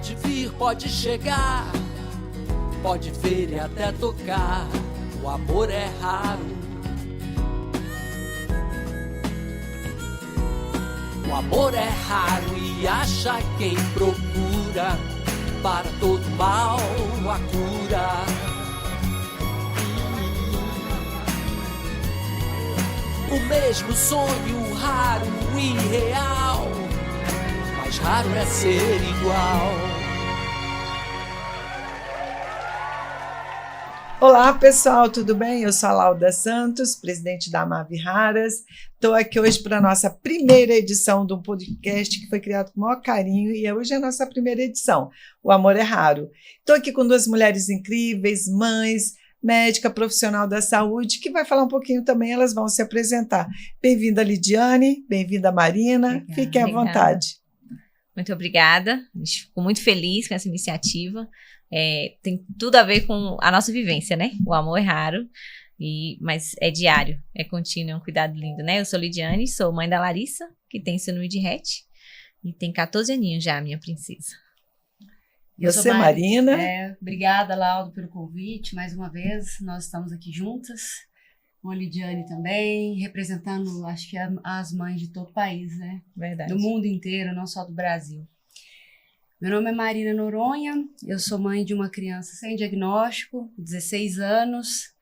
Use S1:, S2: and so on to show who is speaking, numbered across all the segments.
S1: Pode vir, pode chegar, pode ver e até tocar. O amor é raro. O amor é raro e acha quem procura. Para todo mal a cura. O mesmo sonho raro e real, mais raro é ser igual.
S2: Olá pessoal, tudo bem? Eu sou a Lauda Santos, presidente da Amave Raras. Estou aqui hoje para a nossa primeira edição de um podcast que foi criado com o maior carinho e hoje é a nossa primeira edição, O Amor é Raro. Estou aqui com duas mulheres incríveis, mães, médica, profissional da saúde, que vai falar um pouquinho também, elas vão se apresentar. Bem-vinda Lidiane, bem-vinda Marina, fiquem à vontade.
S3: Muito obrigada, fico muito feliz com essa iniciativa. Tem tudo a ver com a nossa vivência, né? O amor é raro, mas é diário, é contínuo, é um cuidado lindo, né? Eu sou Lidiane, sou mãe da Larissa, que tem síndrome de Rett, e tem 14 aninhos já, minha princesa.
S2: Você, Marina?
S4: Obrigada, Lauda, pelo convite, mais uma vez, nós estamos aqui juntas, com a Lidiane também, representando, acho que as mães de todo o país, né?
S3: Verdade.
S4: Do mundo inteiro, não só do Brasil. Meu nome é Marina Noronha, eu sou mãe de uma criança sem diagnóstico, 16 anos.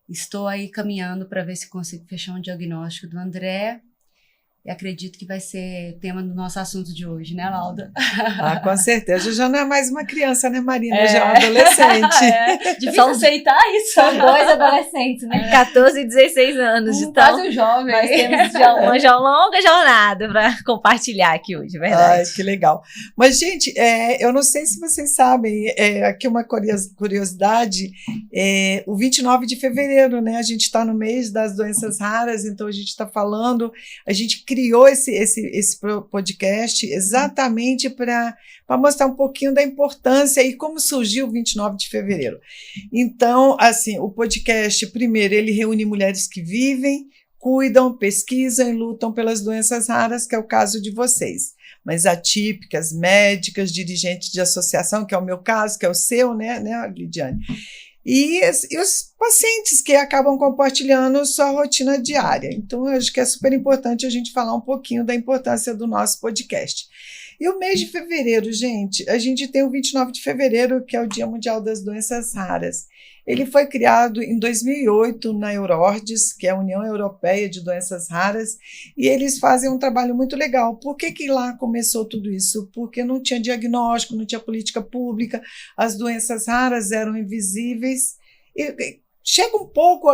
S4: Estou aí caminhando para ver se consigo fechar um diagnóstico do André. E acredito que vai ser tema do nosso assunto de hoje, né, Lauda?
S2: Com certeza. Já não é mais uma criança, né, Marina? Já é uma adolescente.
S4: Difícil aceitar isso.
S3: São dois adolescentes, né? 14 e 16 anos. Então,
S4: quase um jovem.
S3: Nós temos já uma longa jornada para compartilhar aqui hoje, verdade.
S2: Ai, que legal. Mas, gente, eu não sei se vocês sabem, aqui uma curiosidade, o 29 de fevereiro, né? A gente está no mês das doenças raras, então a gente está falando, a gente criou esse podcast exatamente para mostrar um pouquinho da importância e como surgiu o 29 de fevereiro. Então, assim, o podcast, primeiro, ele reúne mulheres que vivem, cuidam, pesquisam e lutam pelas doenças raras, que é o caso de vocês. Mas atípicas, médicas, dirigentes de associação, que é o meu caso, que é o seu, né Lidiane? E os pacientes que acabam compartilhando sua rotina diária. Então, eu acho que é super importante a gente falar um pouquinho da importância do nosso podcast. E o mês de fevereiro, gente, a gente tem o 29 de fevereiro, que é o Dia Mundial das Doenças Raras. Ele foi criado em 2008 na Eurordis, que é a União Europeia de Doenças Raras, e eles fazem um trabalho muito legal. Por que lá começou tudo isso? Porque não tinha diagnóstico, não tinha política pública, as doenças raras eram invisíveis, e chega um pouco,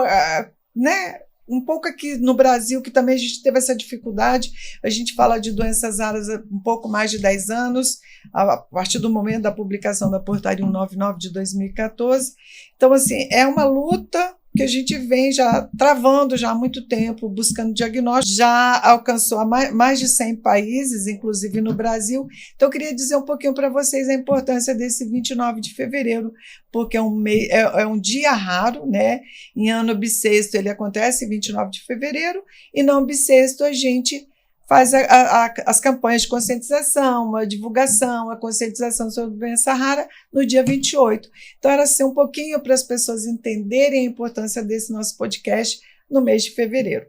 S2: né? Um pouco aqui no Brasil, que também a gente teve essa dificuldade, a gente fala de doenças raras há um pouco mais de 10 anos, a partir do momento da publicação da Portaria 199 de 2014. Então, assim, é uma luta que a gente vem já travando já há muito tempo, buscando diagnóstico, já alcançou mais de 100 países, inclusive no Brasil. Então, eu queria dizer um pouquinho para vocês a importância desse 29 de fevereiro, porque é um dia raro, né? Em ano bissexto ele acontece 29 de fevereiro, e não bissexto a gente faz as campanhas de conscientização, a divulgação, a conscientização sobre doença rara no dia 28. Então, era assim um pouquinho para as pessoas entenderem a importância desse nosso podcast no mês de fevereiro.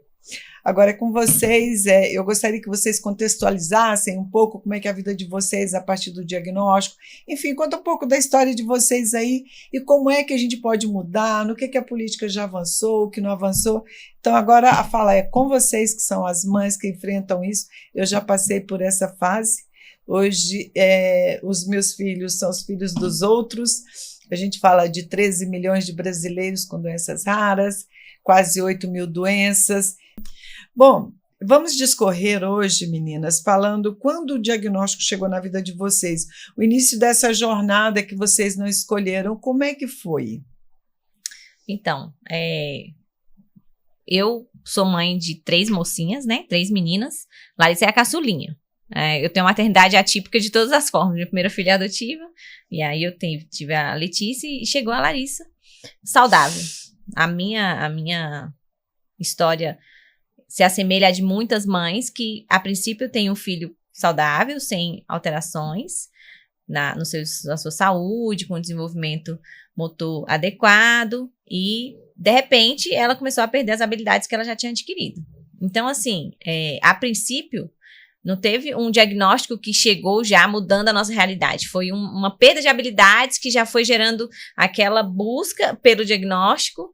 S2: Agora, com vocês, eu gostaria que vocês contextualizassem um pouco como é que é a vida de vocês a partir do diagnóstico. Enfim, conta um pouco da história de vocês aí e como é que a gente pode mudar, no que a política já avançou, o que não avançou. Então, agora a fala é com vocês, que são as mães que enfrentam isso. Eu já passei por essa fase. Hoje, os meus filhos são os filhos dos outros. A gente fala de 13 milhões de brasileiros com doenças raras, quase 8 mil doenças. Bom, vamos discorrer hoje, meninas, falando quando o diagnóstico chegou na vida de vocês. O início dessa jornada que vocês não escolheram, como é que foi?
S3: Então, eu sou mãe de 3 mocinhas, né? 3 meninas. Larissa é a caçulinha. Eu tenho maternidade atípica de todas as formas. Minha primeira filha adotiva, e aí eu tive a Letícia e chegou a Larissa, saudável. A minha história se assemelha à de muitas mães que, a princípio, têm um filho saudável, sem alterações, na sua saúde, com desenvolvimento motor adequado, e, de repente, ela começou a perder as habilidades que ela já tinha adquirido. Então, assim, a princípio, não teve um diagnóstico que chegou já mudando a nossa realidade. Foi uma perda de habilidades que já foi gerando aquela busca pelo diagnóstico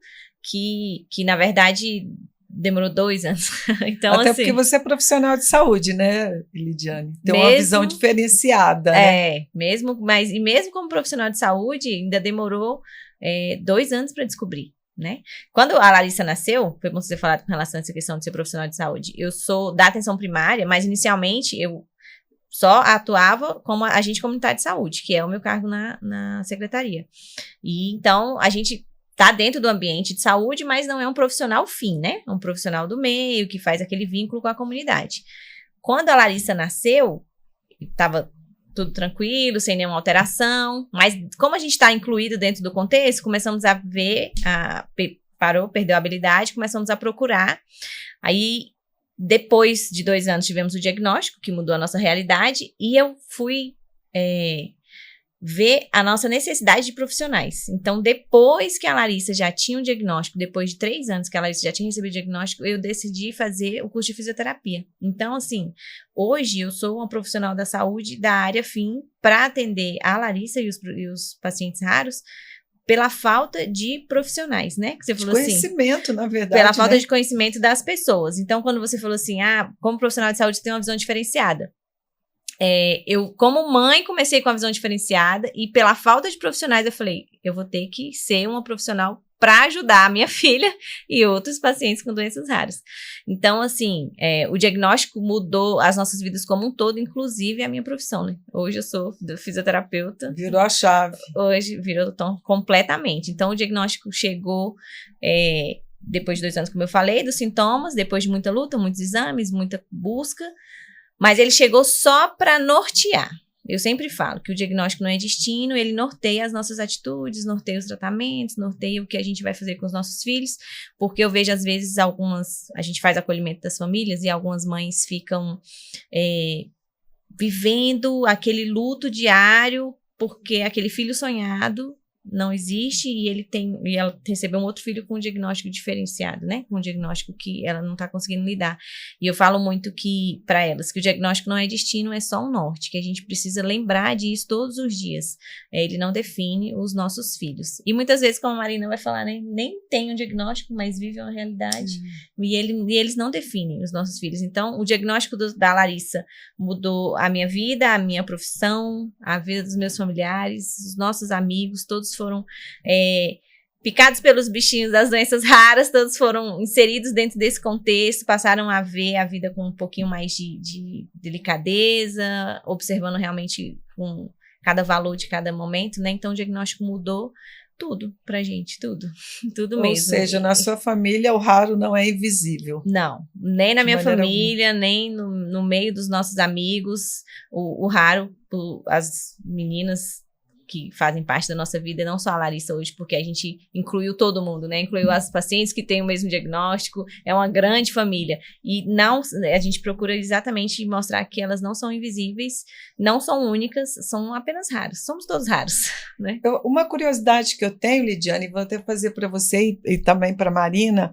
S3: que na verdade, demorou 2 anos. Então,
S2: até
S3: assim,
S2: porque você é profissional de saúde, né, Lidiane? Tem uma visão diferenciada, né?
S3: mesmo como profissional de saúde, ainda demorou 2 anos para descobrir. Né? Quando a Larissa nasceu, foi bom você falar com relação a essa questão de ser profissional de saúde. Eu sou da atenção primária, mas inicialmente eu só atuava como agente comunitário de saúde, que é o meu cargo na secretaria. E então a gente está dentro do ambiente de saúde, mas não é um profissional fim, né? É um profissional do meio que faz aquele vínculo com a comunidade. Quando a Larissa nasceu, estava tudo tranquilo, sem nenhuma alteração, mas como a gente está incluído dentro do contexto, começamos a ver, perdeu a habilidade, começamos a procurar. Aí, depois de 2 anos, tivemos o diagnóstico, que mudou a nossa realidade, e eu fui ver a nossa necessidade de profissionais. Então, depois que a Larissa já tinha um diagnóstico, depois de 3 anos que a Larissa já tinha recebido o diagnóstico, eu decidi fazer o curso de fisioterapia. Então, assim, hoje eu sou uma profissional da saúde da área fim para atender a Larissa e os pacientes raros pela falta de profissionais, né? Que você falou
S2: conhecimento,
S3: assim,
S2: na verdade.
S3: Pela falta
S2: né?
S3: de conhecimento das pessoas. Então, quando você falou assim, como profissional de saúde, você tem uma visão diferenciada. Eu, como mãe, comecei com a visão diferenciada e pela falta de profissionais, eu falei, eu vou ter que ser uma profissional para ajudar a minha filha e outros pacientes com doenças raras. Então, assim, o diagnóstico mudou as nossas vidas como um todo, inclusive a minha profissão, né? Hoje eu sou fisioterapeuta.
S2: Virou a chave.
S3: Hoje virou completamente. Então, o diagnóstico chegou depois de 2 anos, como eu falei, dos sintomas, depois de muita luta, muitos exames, muita busca, mas ele chegou só para nortear. Eu sempre falo que o diagnóstico não é destino, ele norteia as nossas atitudes, norteia os tratamentos, norteia o que a gente vai fazer com os nossos filhos, porque eu vejo às vezes a gente faz acolhimento das famílias e algumas mães ficam vivendo aquele luto diário porque aquele filho sonhado não existe e ela recebeu um outro filho com um diagnóstico diferenciado, né? Com um diagnóstico que ela não está conseguindo lidar. E eu falo muito para elas que o diagnóstico não é destino, é só um norte, que a gente precisa lembrar disso todos os dias. Ele não define os nossos filhos. E muitas vezes, como a Marina vai falar, né? Nem tem um diagnóstico, mas vive uma realidade. E eles não definem os nossos filhos. Então, o diagnóstico da Larissa mudou a minha vida, a minha profissão, a vida dos meus familiares, os nossos amigos, todos foram picados pelos bichinhos das doenças raras, todos foram inseridos dentro desse contexto, passaram a ver a vida com um pouquinho mais de delicadeza, observando realmente com cada valor de cada momento, né? Então o diagnóstico mudou tudo pra gente, tudo mesmo.
S2: Ou seja, na sua família o raro não é invisível.
S3: Não, nem na minha família, nem no meio dos nossos amigos, o raro, as meninas que fazem parte da nossa vida, não só a Larissa hoje, porque a gente incluiu todo mundo, né? Incluiu as pacientes que têm o mesmo diagnóstico, é uma grande família. E a gente procura exatamente mostrar que elas não são invisíveis, não são únicas, são apenas raras. Somos todos raros, né?
S2: Uma curiosidade que eu tenho, Lidiane, vou até fazer para você e também para a Marina.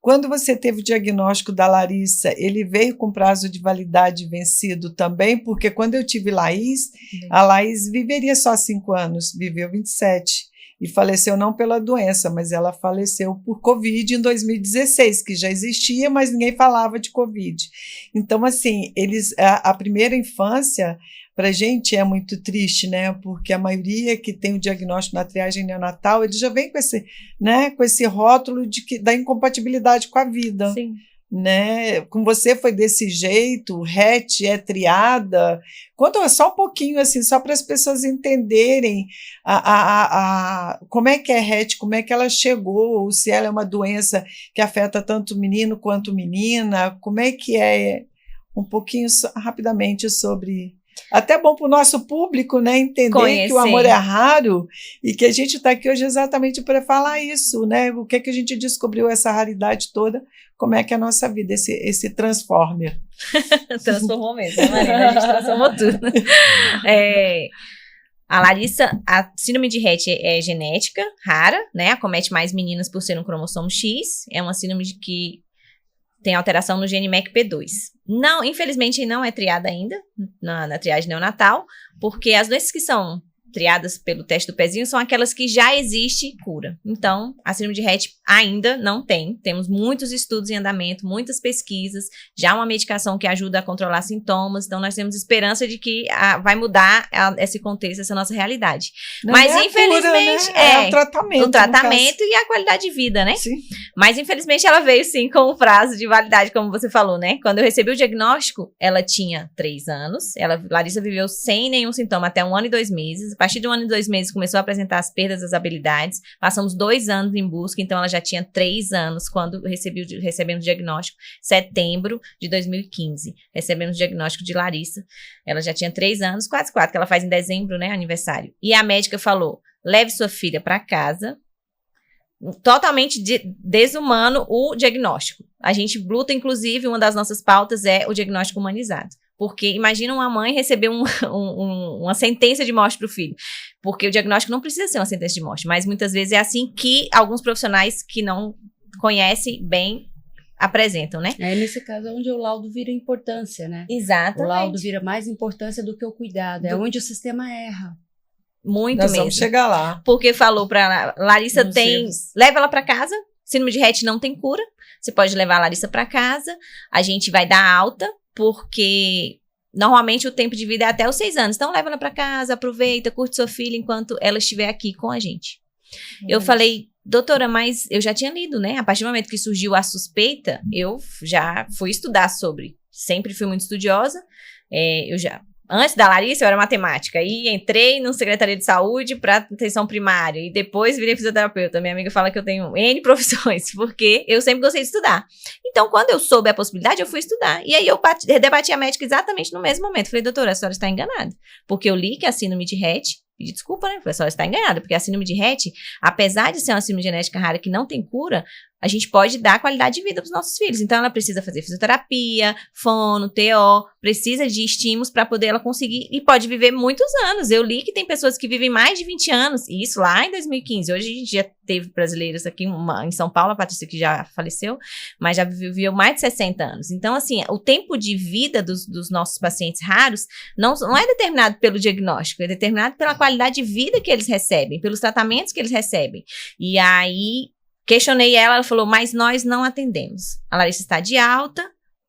S2: Quando você teve o diagnóstico da Larissa, ele veio com prazo de validade vencido também? Porque quando eu tive Laís, a Laís viveria só 5 anos, viveu 27 e faleceu não pela doença, mas ela faleceu por Covid em 2016, que já existia, mas ninguém falava de Covid. Então, assim, a primeira infância para a gente é muito triste, né? Porque a maioria que tem o diagnóstico na triagem neonatal, ele já vem com esse rótulo da incompatibilidade com a vida.
S3: Sim.
S2: Né? Com você foi desse jeito, RET é triada. Conta só um pouquinho, assim, só para as pessoas entenderem como é que é RET, como é que ela chegou, ou se ela é uma doença que afeta tanto o menino quanto menina, como é que é, um pouquinho rapidamente sobre... Até bom para o nosso público, né, entender que o amor é raro e que a gente está aqui hoje exatamente para falar isso, né? O que é que a gente descobriu essa raridade toda, como é que é a nossa vida, esse transformer.
S3: Transformou mesmo, né, Marina? A gente transformou tudo. A Larissa, a síndrome de Rett é genética, rara, né? Acomete mais meninas por ser um cromossomo X. É uma síndrome que tem alteração no gene MECP2. Não, infelizmente, não é triada ainda na triagem neonatal, porque as doenças que são triadas pelo teste do pezinho são aquelas que já existe cura. Então, a síndrome de Rett ainda não tem. Temos muitos estudos em andamento, muitas pesquisas, já uma medicação que ajuda a controlar sintomas. Então, nós temos esperança de que vai mudar esse contexto, essa nossa realidade.
S2: Não
S3: Mas,
S2: é
S3: infelizmente,
S2: cura, né? É o tratamento.
S3: O tratamento e a qualidade de vida, né?
S2: Sim.
S3: Mas, infelizmente, ela veio, sim, com um prazo de validade, como você falou, né? Quando eu recebi o diagnóstico, ela tinha 3 anos. Larissa viveu sem nenhum sintoma até 1 ano e 2 meses. A partir de 1 ano e 2 meses, começou a apresentar as perdas das habilidades. Passamos 2 anos em busca, então ela já tinha 3 anos quando recebemos o diagnóstico, setembro de 2015. Recebemos o diagnóstico de Larissa. Ela já tinha 3 anos, quase 4, que ela faz em dezembro, né, aniversário. E a médica falou, leve sua filha para casa. Totalmente desumano o diagnóstico. A gente luta, inclusive, uma das nossas pautas é o diagnóstico humanizado. Porque imagina uma mãe receber uma sentença de morte para o filho. Porque o diagnóstico não precisa ser uma sentença de morte, mas muitas vezes é assim que alguns profissionais que não conhecem bem apresentam, né?
S4: É nesse caso onde o laudo vira importância, né?
S3: Exatamente.
S4: O laudo vira mais importância do que o cuidado. É onde o sistema erra.
S3: Muito
S2: Nós
S3: mesmo.
S2: vamos chegar lá.
S3: Porque falou para Larissa leva ela para casa. Síndrome de Rett não tem cura. Você pode levar a Larissa para casa. A gente vai dar alta, porque normalmente o tempo de vida é até os 6 anos. Então leva ela para casa, aproveita, curte sua filha enquanto ela estiver aqui com a gente. Eu falei, doutora, mas eu já tinha lido, né? A partir do momento que surgiu a suspeita, eu já fui estudar sobre. Sempre fui muito estudiosa. Antes da Larissa, eu era matemática. E entrei no Secretaria de Saúde para atenção primária. E depois virei fisioterapeuta. Minha amiga fala que eu tenho N profissões, porque eu sempre gostei de estudar. Então, quando eu soube a possibilidade, eu fui estudar. E aí, eu debati a médica exatamente no mesmo momento. Falei, doutora, a senhora está enganada. Porque eu li que a síndrome de Rett... Pedi desculpa, né? Falei, a senhora está enganada. Porque a síndrome de Rett, apesar de ser uma síndrome genética rara que não tem cura, a gente pode dar qualidade de vida para os nossos filhos. Então, ela precisa fazer fisioterapia, fono, TO, precisa de estímulos para poder ela conseguir, e pode viver muitos anos. Eu li que tem pessoas que vivem mais de 20 anos, e isso lá em 2015. Hoje a gente já teve brasileiras aqui, uma em São Paulo, a Patrícia que já faleceu, mas já viveu mais de 60 anos. Então, assim, o tempo de vida dos nossos pacientes raros não é determinado pelo diagnóstico, é determinado pela qualidade de vida que eles recebem, pelos tratamentos que eles recebem. E aí... questionei ela falou, mas nós não atendemos. A Larissa está de alta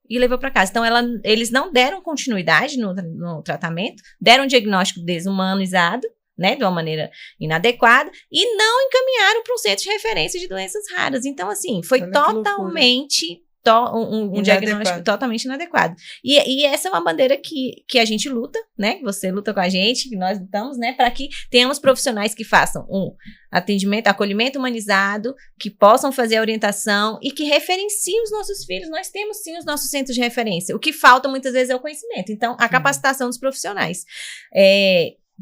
S3: e levou para casa. Então, eles não deram continuidade no tratamento, deram um diagnóstico desumanizado, né, de uma maneira inadequada, e não encaminharam para um centro de referência de doenças raras. Então, assim, foi totalmente... um diagnóstico totalmente inadequado. E essa é uma bandeira que a gente luta, né? Você luta com a gente, que nós lutamos, né? Para que tenhamos profissionais que façam atendimento, acolhimento humanizado, que possam fazer a orientação e que referenciem os nossos filhos. Nós temos, sim, os nossos centros de referência. O que falta, muitas vezes, é o conhecimento. Então, a capacitação dos profissionais.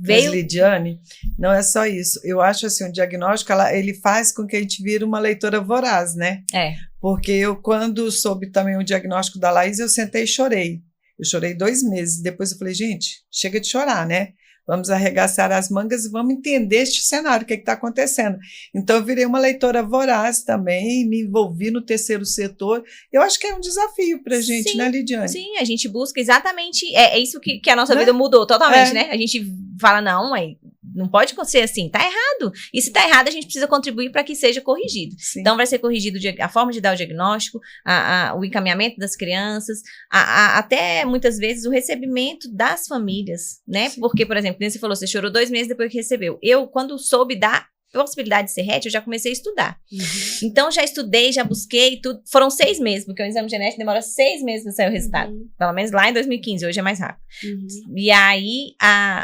S2: Mas, Lidiane, não é só isso. Eu acho assim, o diagnóstico, ele faz com que a gente vire uma leitora voraz, né? Porque eu, quando soube também o diagnóstico da Laís, eu sentei e chorei. Eu chorei 2 meses. Depois eu falei, gente, chega de chorar, né? Vamos arregaçar as mangas e vamos entender este cenário, o que está acontecendo. Então, eu virei uma leitora voraz também, me envolvi no terceiro setor. Eu acho que é um desafio para a gente, né, Lidiane?
S3: Sim, a gente busca exatamente... É isso que a nossa vida mudou totalmente, né? A gente fala, não pode ser assim, tá errado. E se tá errado, a gente precisa contribuir para que seja corrigido. Sim. Então, vai ser corrigido a forma de dar o diagnóstico, o encaminhamento das crianças, até, muitas vezes, o recebimento das famílias, né? Sim. Porque, por exemplo, você falou, você chorou 2 meses depois que recebeu. Eu, quando soube da possibilidade de ser Rett, eu já comecei a estudar. Então, já estudei, já busquei, tudo. Foram 6 meses, porque o exame genético demora 6 meses para sair o resultado. Pelo menos lá em 2015, hoje é mais rápido. E aí,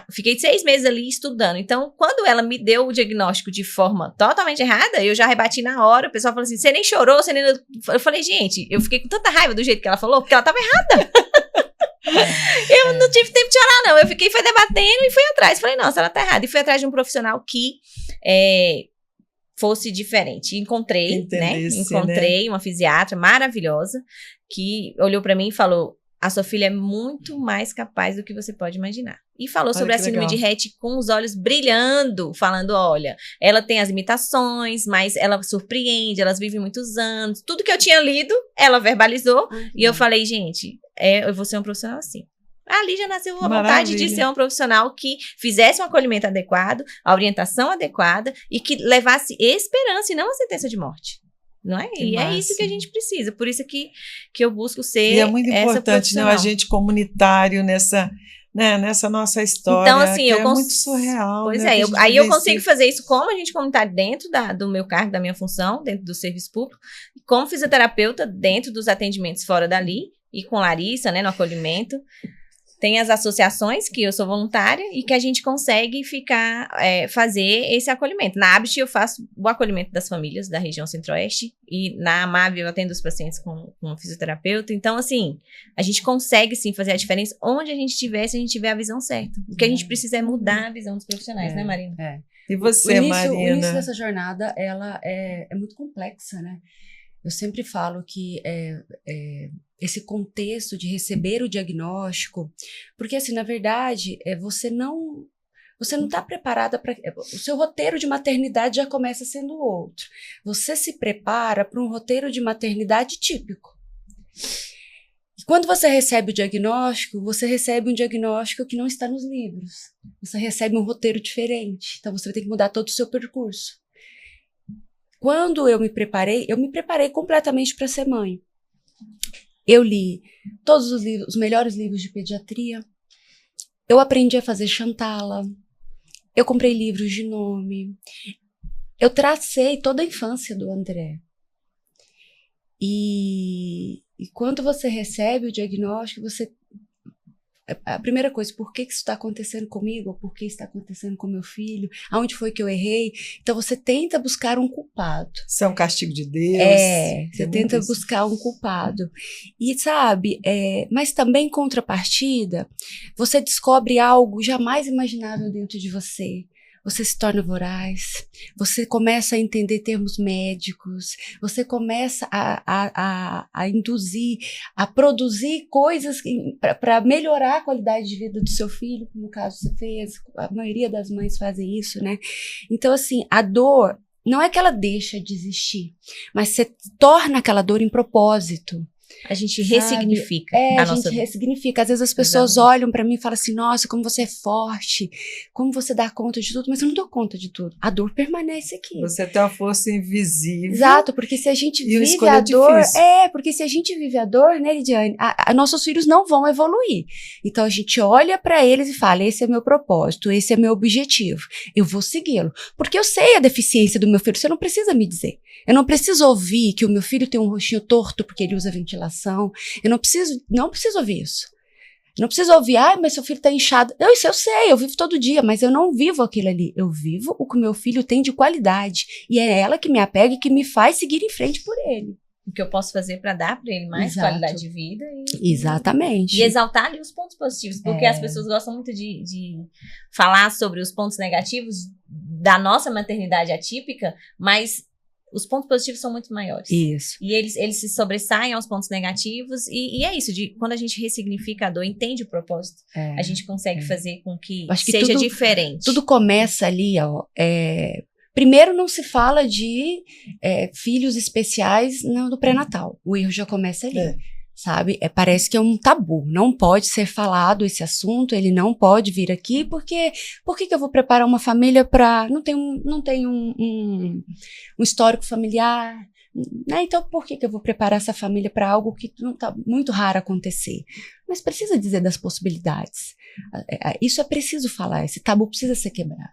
S3: fiquei 6 meses ali estudando. Então, quando ela me deu o diagnóstico de forma totalmente errada, eu já rebati na hora. O pessoal falou assim, você nem chorou, você nem... Eu falei, gente, eu fiquei com tanta raiva do jeito que ela falou, porque ela estava errada. Eu não tive tempo de chorar, não. Eu fui debatendo e fui atrás. Falei, nossa, ela tá errada. E fui atrás de um profissional que fosse diferente. Encontrei uma fisiatra maravilhosa que olhou pra mim e falou, a sua filha é muito mais capaz do que você pode imaginar. E falou
S2: Olha
S3: sobre a
S2: que
S3: síndrome
S2: legal.
S3: de Rett com os olhos brilhando, falando, olha, ela tem as limitações, mas ela surpreende, elas vivem muitos anos. Tudo que eu tinha lido, ela verbalizou. E eu falei, gente, eu vou ser um profissional assim. A Lígia nasceu com a vontade de ser um profissional que fizesse um acolhimento adequado, a orientação adequada e que levasse esperança e não a sentença de morte. Não é?
S2: Que
S3: E
S2: massa.
S3: é isso que a gente precisa. Por isso que eu busco ser
S2: E é muito
S3: essa
S2: importante, né, o
S3: profissional.
S2: agente comunitário nessa nossa história.
S3: Então, assim,
S2: que
S3: eu
S2: é muito surreal.
S3: Pois
S2: né,
S3: é,
S2: que a gente
S3: aí eu
S2: vivencia.
S3: consigo fazer isso como agente comunitário dentro do meu cargo, da minha função, dentro do serviço público, como fisioterapeuta dentro dos atendimentos fora dali, e com Larissa, né, no acolhimento. Tem as associações, que eu sou voluntária, e que a gente consegue fazer esse acolhimento. Na ABST eu faço o acolhimento das famílias da região centro-oeste, e na AMAV eu atendo os pacientes com um fisioterapeuta. Então, assim, a gente consegue sim fazer a diferença onde a gente estiver, se a gente tiver a visão certa. O que a gente precisa é mudar a visão dos profissionais, né, Marina?
S2: E você,
S4: O
S2: Marina?
S4: início dessa jornada, ela é muito complexa, né? Eu sempre falo que esse contexto de receber o diagnóstico, porque assim, na verdade, você não está preparada para... O seu roteiro de maternidade já começa sendo outro. Você se prepara para um roteiro de maternidade típico. E quando você recebe o diagnóstico, você recebe um diagnóstico que não está nos livros. Você recebe um roteiro diferente. Então, você vai ter que mudar todo o seu percurso. Quando eu me preparei completamente para ser mãe. Eu li todos os livros, os melhores livros de pediatria. Eu aprendi a fazer Chantala. Eu comprei livros de nome. Eu tracei toda a infância do André. E quando você recebe o diagnóstico, a primeira coisa, por que isso está acontecendo comigo? Ou por que está acontecendo com meu filho? Aonde foi que eu errei? Então, você tenta buscar um culpado.
S2: Isso é um castigo de Deus.
S4: Você tenta buscar um culpado. E, sabe, mas também, em contrapartida, você descobre algo jamais imaginável dentro de você. Você se torna voraz, você começa a entender termos médicos, você começa a induzir, a produzir coisas para melhorar a qualidade de vida do seu filho, como no caso você fez, a maioria das mães fazem isso, né? Então, assim, a dor, não é que ela deixa de existir, mas você torna aquela dor em propósito.
S3: A gente ressignifica
S4: a nossa gente ressignifica. Às vezes as pessoas olham pra mim e falam assim, nossa, como você é forte, como você dá conta de tudo, mas eu não dou conta de tudo. A dor permanece aqui.
S2: Você tem uma força invisível.
S4: Exato, porque se a gente vive a dor... porque se a gente vive a dor, né, Lidiane, nossos filhos não vão evoluir. Então a gente olha pra eles e fala, esse é meu propósito, esse é meu objetivo, eu vou segui-lo. Porque eu sei a deficiência do meu filho, você não precisa me dizer. Eu não preciso ouvir que o meu filho tem um rostinho torto porque ele usa ventilação. Eu não preciso ouvir isso. Eu não preciso ouvir, mas seu filho tá inchado. Não, isso eu sei, eu vivo todo dia, mas eu não vivo aquilo ali. Eu vivo o que o meu filho tem de qualidade. E é ela que me apega e que me faz seguir em frente por ele.
S3: O que eu posso fazer para dar para ele mais qualidade de vida.
S4: Exatamente.
S3: E exaltar ali os pontos positivos, porque as pessoas gostam muito de falar sobre os pontos negativos da nossa maternidade atípica, mas os pontos positivos são muito maiores.
S4: Isso.
S3: E eles se sobressaem aos pontos negativos. E é isso, quando a gente ressignifica a dor, entende o propósito, a gente consegue fazer com que seja diferente.
S4: Tudo começa ali, ó. Primeiro, não se fala de filhos especiais no pré-natal. O erro já começa ali. Sabe? Parece que é um tabu. Não pode ser falado esse assunto, ele não pode vir aqui, porque por que eu vou preparar uma família para... Não tem um histórico familiar, né? Então, por que eu vou preparar essa família para algo que não está muito raro acontecer? Mas precisa dizer das possibilidades. Isso é preciso falar, esse tabu precisa ser quebrado.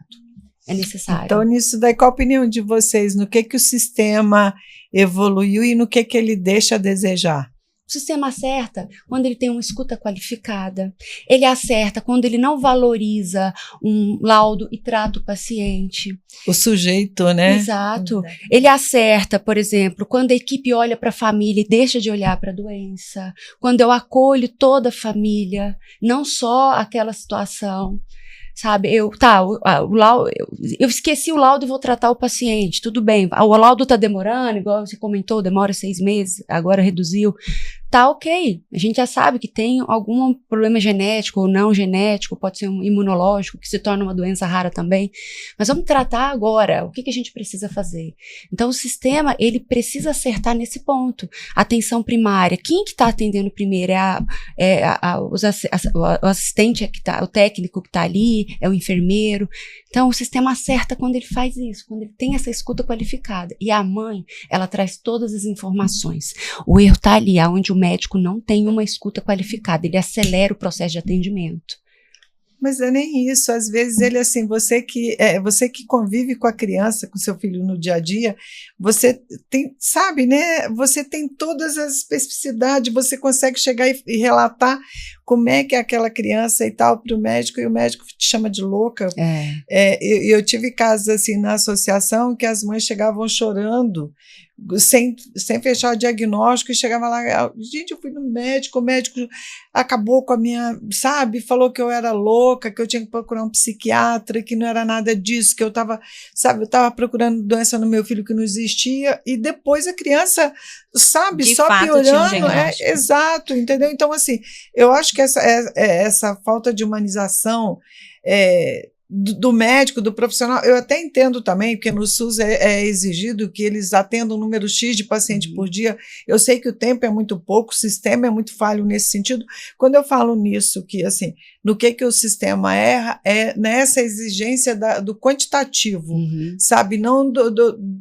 S4: É necessário.
S2: Então, nisso daí, qual a opinião de vocês? No que o sistema evoluiu e no que ele deixa a desejar?
S4: O sistema acerta quando ele tem uma escuta qualificada, ele acerta quando ele não valoriza um laudo e trata o paciente.
S2: O sujeito, né?
S4: Exato. Ele acerta, por exemplo, quando a equipe olha para a família e deixa de olhar para a doença, quando eu acolho toda a família, não só aquela situação. Sabe, eu esqueci o laudo e vou tratar o paciente, tudo bem, o laudo tá demorando, igual você comentou, demora 6 meses, agora reduziu, tá ok. A gente já sabe que tem algum problema genético ou não genético, pode ser um imunológico, que se torna uma doença rara também. Mas vamos tratar agora. O que a gente precisa fazer? Então, o sistema, ele precisa acertar nesse ponto. Atenção primária. Quem que está atendendo primeiro? O assistente que tá, o técnico que está ali, é o enfermeiro. Então, o sistema acerta quando ele faz isso, quando ele tem essa escuta qualificada. E a mãe, ela traz todas as informações. O erro está ali, onde o médico não tem uma escuta qualificada. Ele acelera o processo de atendimento.
S2: Mas é nem isso, às vezes ele assim, você que convive com a criança, com seu filho no dia a dia, você tem, sabe, né? Você tem todas as especificidades, você consegue chegar e relatar como é que é aquela criança e tal para o médico, e o médico te chama de louca. Eu tive casos assim na associação que as mães chegavam chorando, sem fechar o diagnóstico, e chegava lá, gente, eu fui no médico, o médico acabou com a minha, sabe, falou que eu era louca, que eu tinha que procurar um psiquiatra, que não era nada disso, que eu estava procurando doença no meu filho que não existia, e depois a criança, sabe,
S3: De
S2: só
S3: fato,
S2: piorando.
S3: tinha um diagnóstico.
S2: Exato, entendeu? Então, assim, eu acho que essa falta de humanização do médico, do profissional, eu até entendo também, porque no SUS é exigido que eles atendam um número X de paciente por dia. Eu sei que o tempo é muito pouco, o sistema é muito falho nesse sentido. Quando eu falo nisso, que assim, no que o sistema erra, é nessa exigência do quantitativo, sabe? Não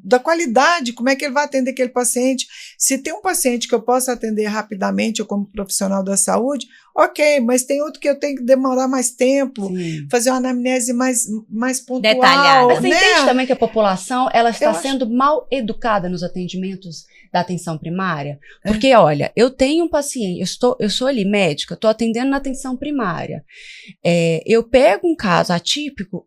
S2: da qualidade, como é que ele vai atender aquele paciente. Se tem um paciente que eu possa atender rapidamente, eu como profissional da saúde, ok, mas tem outro que eu tenho que demorar mais tempo, fazer uma anamnese mais pontual.
S3: Detalhada.
S4: Mas você
S2: né?
S4: entende também que a população, ela está sendo mal educada nos atendimentos da atenção primária? Porque, olha, eu tenho um paciente, eu sou ali médica, estou atendendo na atenção primária. Eu pego um caso atípico,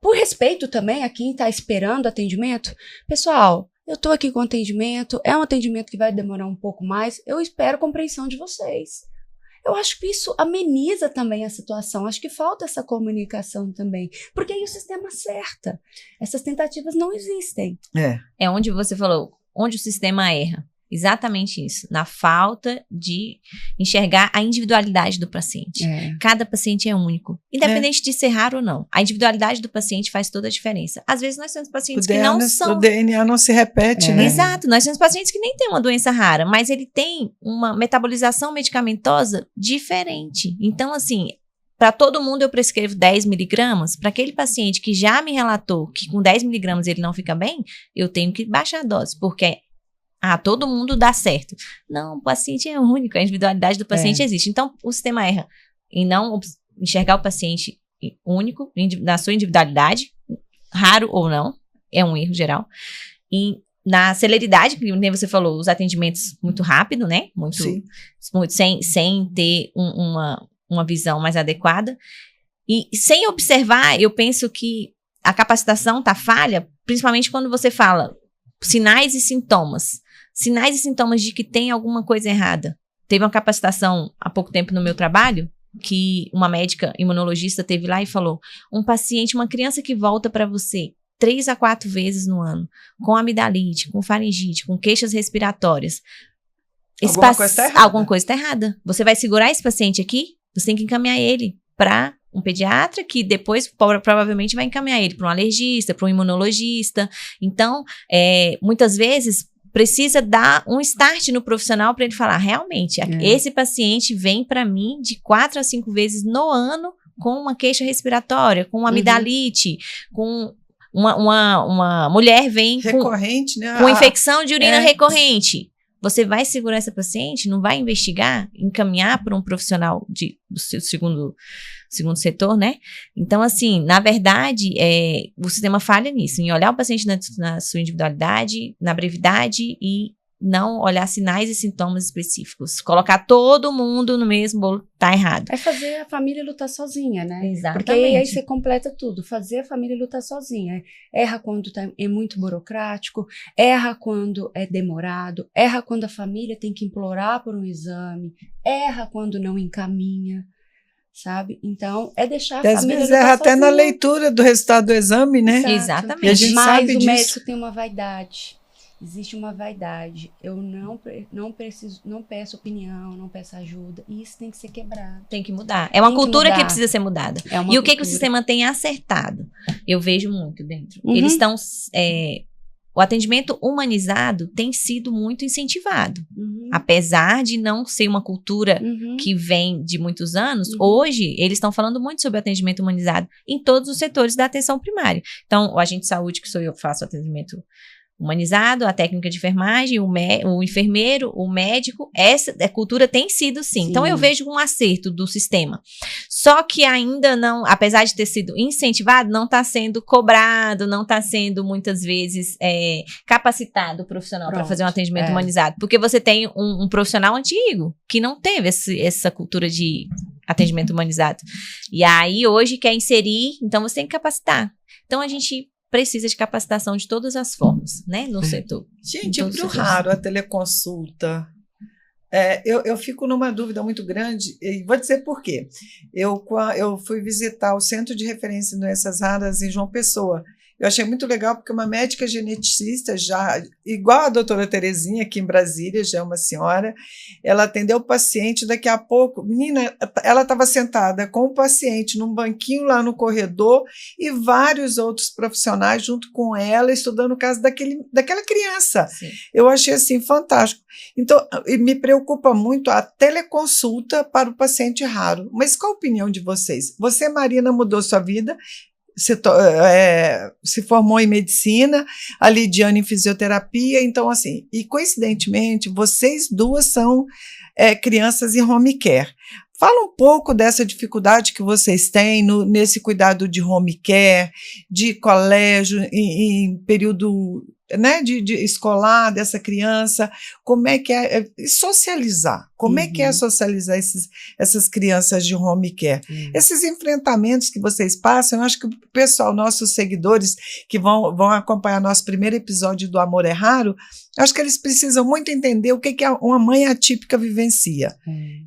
S4: por respeito também a quem está esperando atendimento, pessoal, eu estou aqui com atendimento, é um atendimento que vai demorar um pouco mais, eu espero a compreensão de vocês. Eu acho que isso ameniza também a situação. Acho que falta essa comunicação também. Porque aí o sistema acerta. Essas tentativas não existem.
S3: É onde você falou, onde o sistema erra. Exatamente isso. Na falta de enxergar a individualidade do paciente. Cada paciente é único. Independente de ser raro ou não. A individualidade do paciente faz toda a diferença. Às vezes nós temos pacientes que não são...
S2: O DNA não se repete, né?
S3: Exato. Nós temos pacientes que nem têm uma doença rara, mas ele tem uma metabolização medicamentosa diferente. Então, assim... Para todo mundo eu prescrevo 10 miligramas, para aquele paciente que já me relatou que com 10 miligramas ele não fica bem, eu tenho que baixar a dose, porque todo mundo dá certo. Não, o paciente é único, a individualidade do paciente existe. Então, o sistema erra em não enxergar o paciente único, na sua individualidade, raro ou não, é um erro geral. E na celeridade, que nem você falou, os atendimentos muito rápido, né? Muito sem ter uma visão mais adequada. E sem observar, eu penso que a capacitação tá falha, principalmente quando você fala sinais e sintomas. Sinais e sintomas de que tem alguma coisa errada. Teve uma capacitação há pouco tempo no meu trabalho, que uma médica imunologista teve lá e falou, um paciente, uma criança que volta para você 3 a 4 vezes no ano, com amidalite, com faringite, com queixas respiratórias. Alguma coisa está errada. Você vai segurar esse paciente aqui? Você tem que encaminhar ele para um pediatra, que depois provavelmente vai encaminhar ele para um alergista, para um imunologista. Então, muitas vezes, precisa dar um start no profissional para ele falar, realmente, esse paciente vem para mim de 4 a 5 vezes no ano com uma queixa respiratória, com amidalite, com uma mulher vem
S2: recorrente, né?
S3: Com infecção de urina recorrente. Você vai segurar essa paciente, não vai investigar, encaminhar para um profissional do seu segundo setor, né? Então, assim, na verdade, o sistema falha nisso, em olhar o paciente na sua individualidade, na brevidade e não olhar sinais e sintomas específicos. Colocar todo mundo no mesmo bolo, tá errado.
S4: É fazer a família lutar sozinha, né?
S3: Exatamente.
S4: Porque aí você completa tudo. Fazer a família lutar sozinha. Erra quando é muito burocrático, erra quando é demorado, erra quando a família tem que implorar por um exame, erra quando não encaminha, sabe? Então, é deixar a família lutar sozinha. Às vezes erra
S2: até na leitura do resultado do exame, né?
S3: Exatamente.
S2: E a gente
S4: Mas
S2: sabe
S4: o
S2: disso.
S4: médico tem uma vaidade. existe uma vaidade. Eu não peço opinião, não peço ajuda. E isso tem que ser quebrado.
S3: Tem que mudar. É uma cultura que
S4: mudar.
S3: precisa ser mudada.
S4: É uma
S3: E o que o
S4: cultura.
S3: sistema tem acertado? Eu vejo muito dentro.
S4: Uhum.
S3: Eles estão... o atendimento humanizado tem sido muito incentivado.
S4: Uhum.
S3: Apesar de não ser uma cultura
S4: Uhum.
S3: que vem de muitos anos,
S4: Uhum.
S3: hoje eles estão falando muito sobre atendimento humanizado em todos os setores da atenção primária. Então, o agente de saúde, que sou eu, faço atendimento humanizado, a técnica de enfermagem, o enfermeiro, o médico, essa cultura tem sido sim. Então eu vejo um acerto do sistema. Só que ainda não, apesar de ter sido incentivado, não está sendo cobrado, não está sendo muitas vezes capacitado o profissional para fazer um atendimento humanizado. Porque você tem um profissional antigo que não teve essa cultura de atendimento humanizado. E aí hoje quer inserir, então você tem que capacitar. Então a gente precisa de capacitação de todas as formas, né, no setor.
S2: Gente, é muito raro a teleconsulta. Eu fico numa dúvida muito grande, e vou dizer por quê. Eu fui visitar o Centro de Referência em Doenças Raras em João Pessoa. Eu achei muito legal, porque uma médica geneticista, já igual a doutora Terezinha, aqui em Brasília, já é uma senhora, ela atendeu o paciente, daqui a pouco, menina, ela estava sentada com o paciente num banquinho lá no corredor e vários outros profissionais junto com ela, estudando o caso daquela criança.
S3: Sim.
S2: Eu achei, assim, fantástico. Então, me preocupa muito a teleconsulta para o paciente raro. Mas qual a opinião de vocês? Você, Marina, mudou sua vida, se formou em medicina, a Lidiane em fisioterapia, então assim, e coincidentemente, vocês duas são crianças em home care. Fala um pouco dessa dificuldade que vocês têm nesse cuidado de home care, de colégio, em período, né, de escolar dessa criança, como é que é socializar, como é que é socializar essas crianças de home care. Esses enfrentamentos que vocês passam, eu acho que o pessoal, nossos seguidores que vão acompanhar nosso primeiro episódio do Amor é Raro, acho que eles precisam muito entender o que uma mãe atípica vivencia,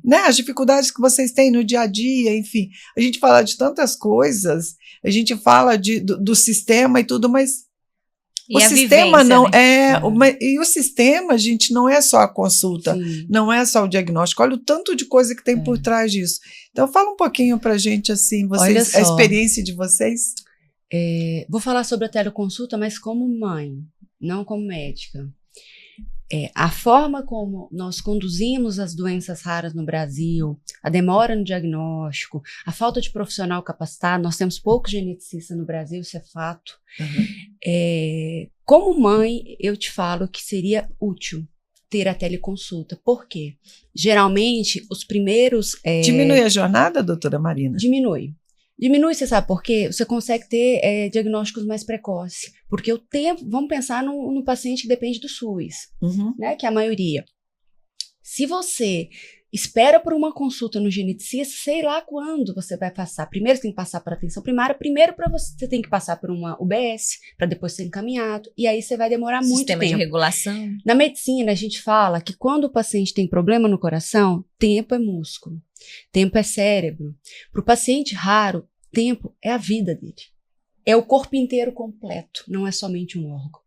S2: né? As dificuldades que vocês têm no dia a dia, enfim, a gente fala de tantas coisas, a gente fala do sistema e tudo, mas o sistema vivência, não né? E o sistema, gente, não é só a consulta, não é só o diagnóstico, olha o tanto de coisa que tem por trás disso. Então fala um pouquinho pra gente, assim, vocês, a experiência de vocês.
S4: Vou falar sobre a teleconsulta, mas como mãe, não como médica. A forma como nós conduzimos as doenças raras no Brasil, a demora no diagnóstico, a falta de profissional capacitado, nós temos poucos geneticistas no Brasil, isso é fato. Como mãe, eu te falo que seria útil ter a teleconsulta. Por quê? Geralmente, os primeiros...
S2: Diminui a jornada, doutora Marina?
S4: Diminui, você sabe por quê? Você consegue ter diagnósticos mais precoces. Porque o tempo, vamos pensar no paciente que depende do SUS, né, que é a maioria. Se você espera por uma consulta no geneticista, sei lá quando você vai passar. Primeiro você tem que passar para atenção primária, primeiro você tem que passar por uma UBS, para depois ser encaminhado, e aí você vai demorar muito tempo.
S3: Sistema de regulação.
S4: Na medicina, a gente fala que quando o paciente tem problema no coração, tempo é músculo, tempo é cérebro. Para o paciente raro, tempo é a vida dele. É o corpo inteiro completo, não é somente um órgão.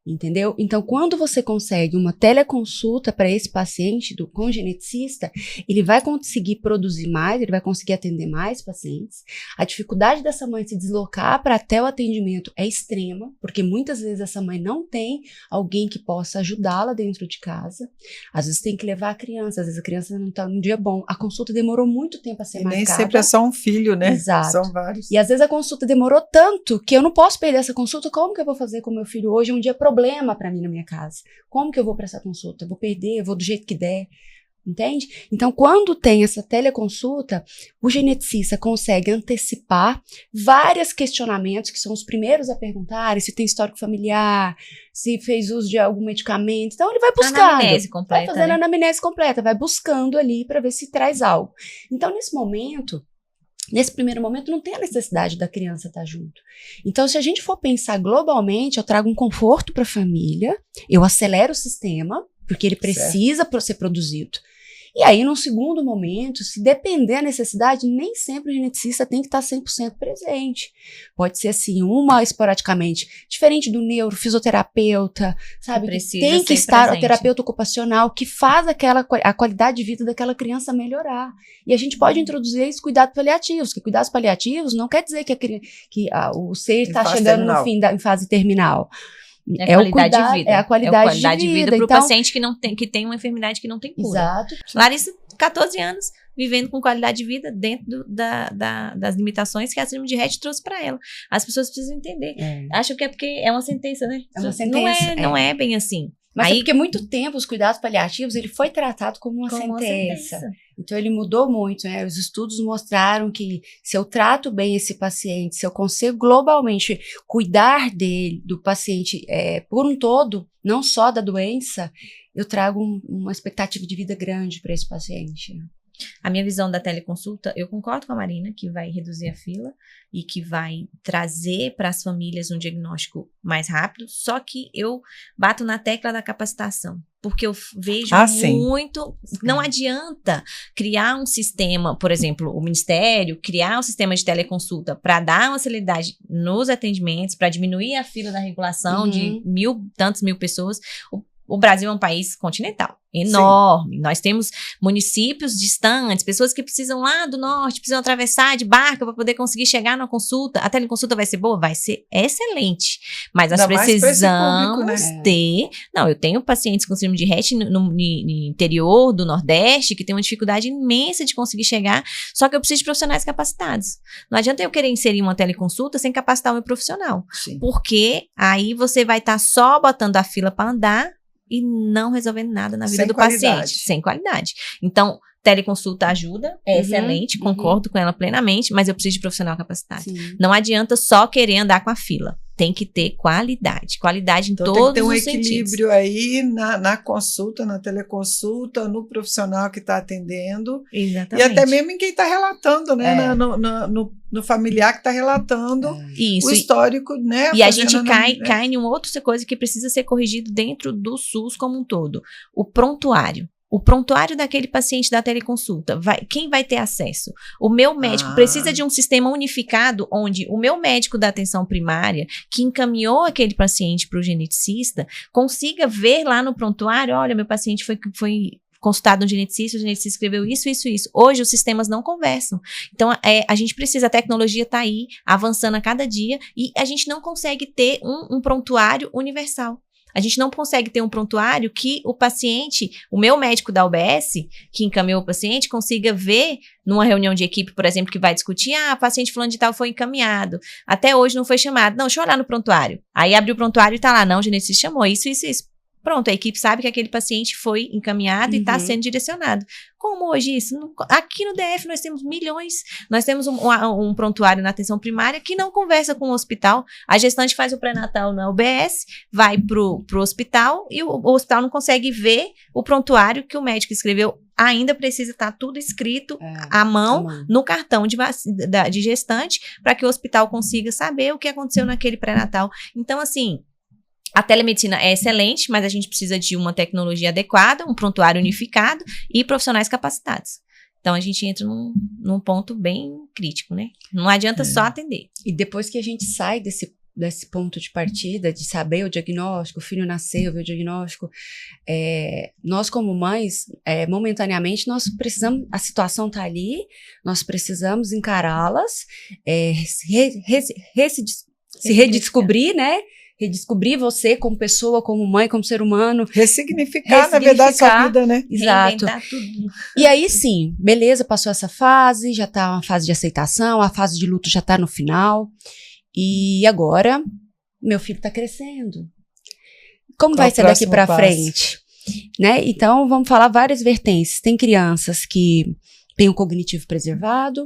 S4: Entendeu? Então, quando você consegue uma teleconsulta para esse paciente com geneticista, ele vai conseguir produzir mais, ele vai conseguir atender mais pacientes. A dificuldade dessa mãe se deslocar para até o atendimento é extrema, porque muitas vezes essa mãe não tem alguém que possa ajudá-la dentro de casa. Às vezes tem que levar a criança, às vezes a criança não está num dia bom. A consulta demorou muito tempo a ser marcada.
S2: Nem sempre é só um filho, né?
S4: Exato.
S2: São vários.
S4: E às vezes a consulta demorou tanto que eu não posso perder essa consulta. Como que eu vou fazer com meu filho hoje? É um dia problema para mim na minha casa. Como que eu vou para essa consulta? Eu vou perder, eu vou do jeito que der. Entende? Então, quando tem essa teleconsulta, o geneticista consegue antecipar vários questionamentos, que são os primeiros a perguntarem se tem histórico familiar, se fez uso de algum medicamento. Então, ele vai buscando.
S3: Anamnese completa,
S4: vai fazendo a
S3: né?
S4: anamnese completa, vai buscando ali para ver se traz algo. Então, nesse primeiro momento, não tem a necessidade da criança estar junto. Então, se a gente for pensar globalmente, eu trago um conforto para a família, eu acelero o sistema, porque ele precisa ser produzido. E aí, num segundo momento, se depender da necessidade, nem sempre o geneticista tem que estar 100% presente. Pode ser assim, uma esporadicamente, diferente do neurofisioterapeuta, sabe? Tem que estar o terapeuta ocupacional que faz a qualidade de vida daquela criança melhorar. E a gente pode introduzir esses cuidados paliativos, que cuidados paliativos não quer dizer que o ser está chegando no fim em fase terminal.
S3: É a qualidade de vida.
S4: É a qualidade de vida
S3: para o
S4: então,
S3: paciente que tem uma enfermidade que não tem cura.
S4: Exato.
S3: Larissa, 14 anos, vivendo com qualidade de vida dentro das limitações que a síndrome de Rett trouxe para ela. As pessoas precisam entender. Acho que é porque é uma sentença, né?
S4: É uma sentença.
S3: Não é bem assim.
S4: Mas aí, porque muito tempo os cuidados paliativos ele foi tratado como uma sentença. Então ele mudou muito, né? Os estudos mostraram que se eu trato bem esse paciente, se eu consigo globalmente cuidar do paciente por um todo, não só da doença, eu trago uma expectativa de vida grande para esse paciente.
S3: A minha visão da teleconsulta, eu concordo com a Marina, que vai reduzir a fila e que vai trazer para as famílias um diagnóstico mais rápido, só que eu bato na tecla da capacitação, porque eu vejo muito, não adianta criar um sistema, por exemplo, o Ministério, criar um sistema de teleconsulta para dar uma celeridade nos atendimentos, para diminuir a fila da regulação de tantas mil pessoas. O Brasil é um país continental, enorme. Sim. Nós temos municípios distantes, pessoas que precisam lá do norte, precisam atravessar de barca para poder conseguir chegar na consulta. A teleconsulta vai ser boa? Vai ser excelente. Mas nós precisamos ter... Não, eu tenho pacientes com síndrome de Rett no interior do Nordeste que tem uma dificuldade imensa de conseguir chegar, só que eu preciso de profissionais capacitados. Não adianta eu querer inserir uma teleconsulta sem capacitar o meu profissional. Sim. Porque aí você vai estar só botando a fila para andar e não resolvendo nada na vida do paciente, sem qualidade. Então, teleconsulta ajuda, é excelente, concordo com ela plenamente, mas eu preciso de profissional capacitado. Sim. Não adianta só querer andar com a fila. Tem que ter qualidade em então, todos os sentidos. Tem que ter um
S2: equilíbrio aí na consulta, na teleconsulta, no profissional que está atendendo.
S3: Exatamente.
S2: E até mesmo em quem está relatando, né? No familiar que está relatando o histórico, né?
S3: E a gente cai em uma outra coisa que precisa ser corrigido dentro do SUS como um todo. O prontuário. O prontuário daquele paciente da teleconsulta, quem vai ter acesso? O meu médico precisa de um sistema unificado onde o meu médico da atenção primária, que encaminhou aquele paciente para o geneticista, consiga ver lá no prontuário, olha, meu paciente foi consultado um geneticista, o geneticista escreveu isso. Hoje os sistemas não conversam. Então, a gente precisa, a tecnologia está aí, avançando a cada dia, e a gente não consegue ter um prontuário universal. A gente não consegue ter um prontuário que o paciente, o meu médico da UBS, que encaminhou o paciente, consiga ver numa reunião de equipe, por exemplo, que vai discutir, o paciente fulano de tal foi encaminhado, até hoje não foi chamado. Não, deixa eu olhar no prontuário. Aí abre o prontuário e tá lá, não, o geneticista chamou, isso. Pronto, a equipe sabe que aquele paciente foi encaminhado e está sendo direcionado. Como hoje isso? Aqui no DF nós temos milhões. Nós temos um prontuário na atenção primária que não conversa com o hospital. A gestante faz o pré-natal na UBS, vai pro hospital e o hospital não consegue ver o prontuário que o médico escreveu. Ainda precisa estar tudo escrito à mão no cartão de gestante para que o hospital consiga saber o que aconteceu naquele pré-natal. Então, assim... A telemedicina é excelente, mas a gente precisa de uma tecnologia adequada, um prontuário unificado e profissionais capacitados. Então, a gente entra num ponto bem crítico, né? Não adianta só atender.
S4: E depois que a gente sai desse ponto de partida, de saber o diagnóstico, o filho nasceu, ver o diagnóstico, nós como mães, momentaneamente, nós precisamos, a situação está ali, nós precisamos encará-las, se redescobrir, né? Redescobrir você como pessoa, como mãe, como ser humano.
S2: Ressignificar, na verdade, sua vida, né?
S3: Exato. Tudo.
S4: E aí, sim, beleza, passou essa fase, já tá uma fase de aceitação, a fase de luto já tá no final. E agora, meu filho tá crescendo. Como vai ser daqui pra frente? Né? Então, vamos falar várias vertentes. Tem crianças que têm o cognitivo preservado,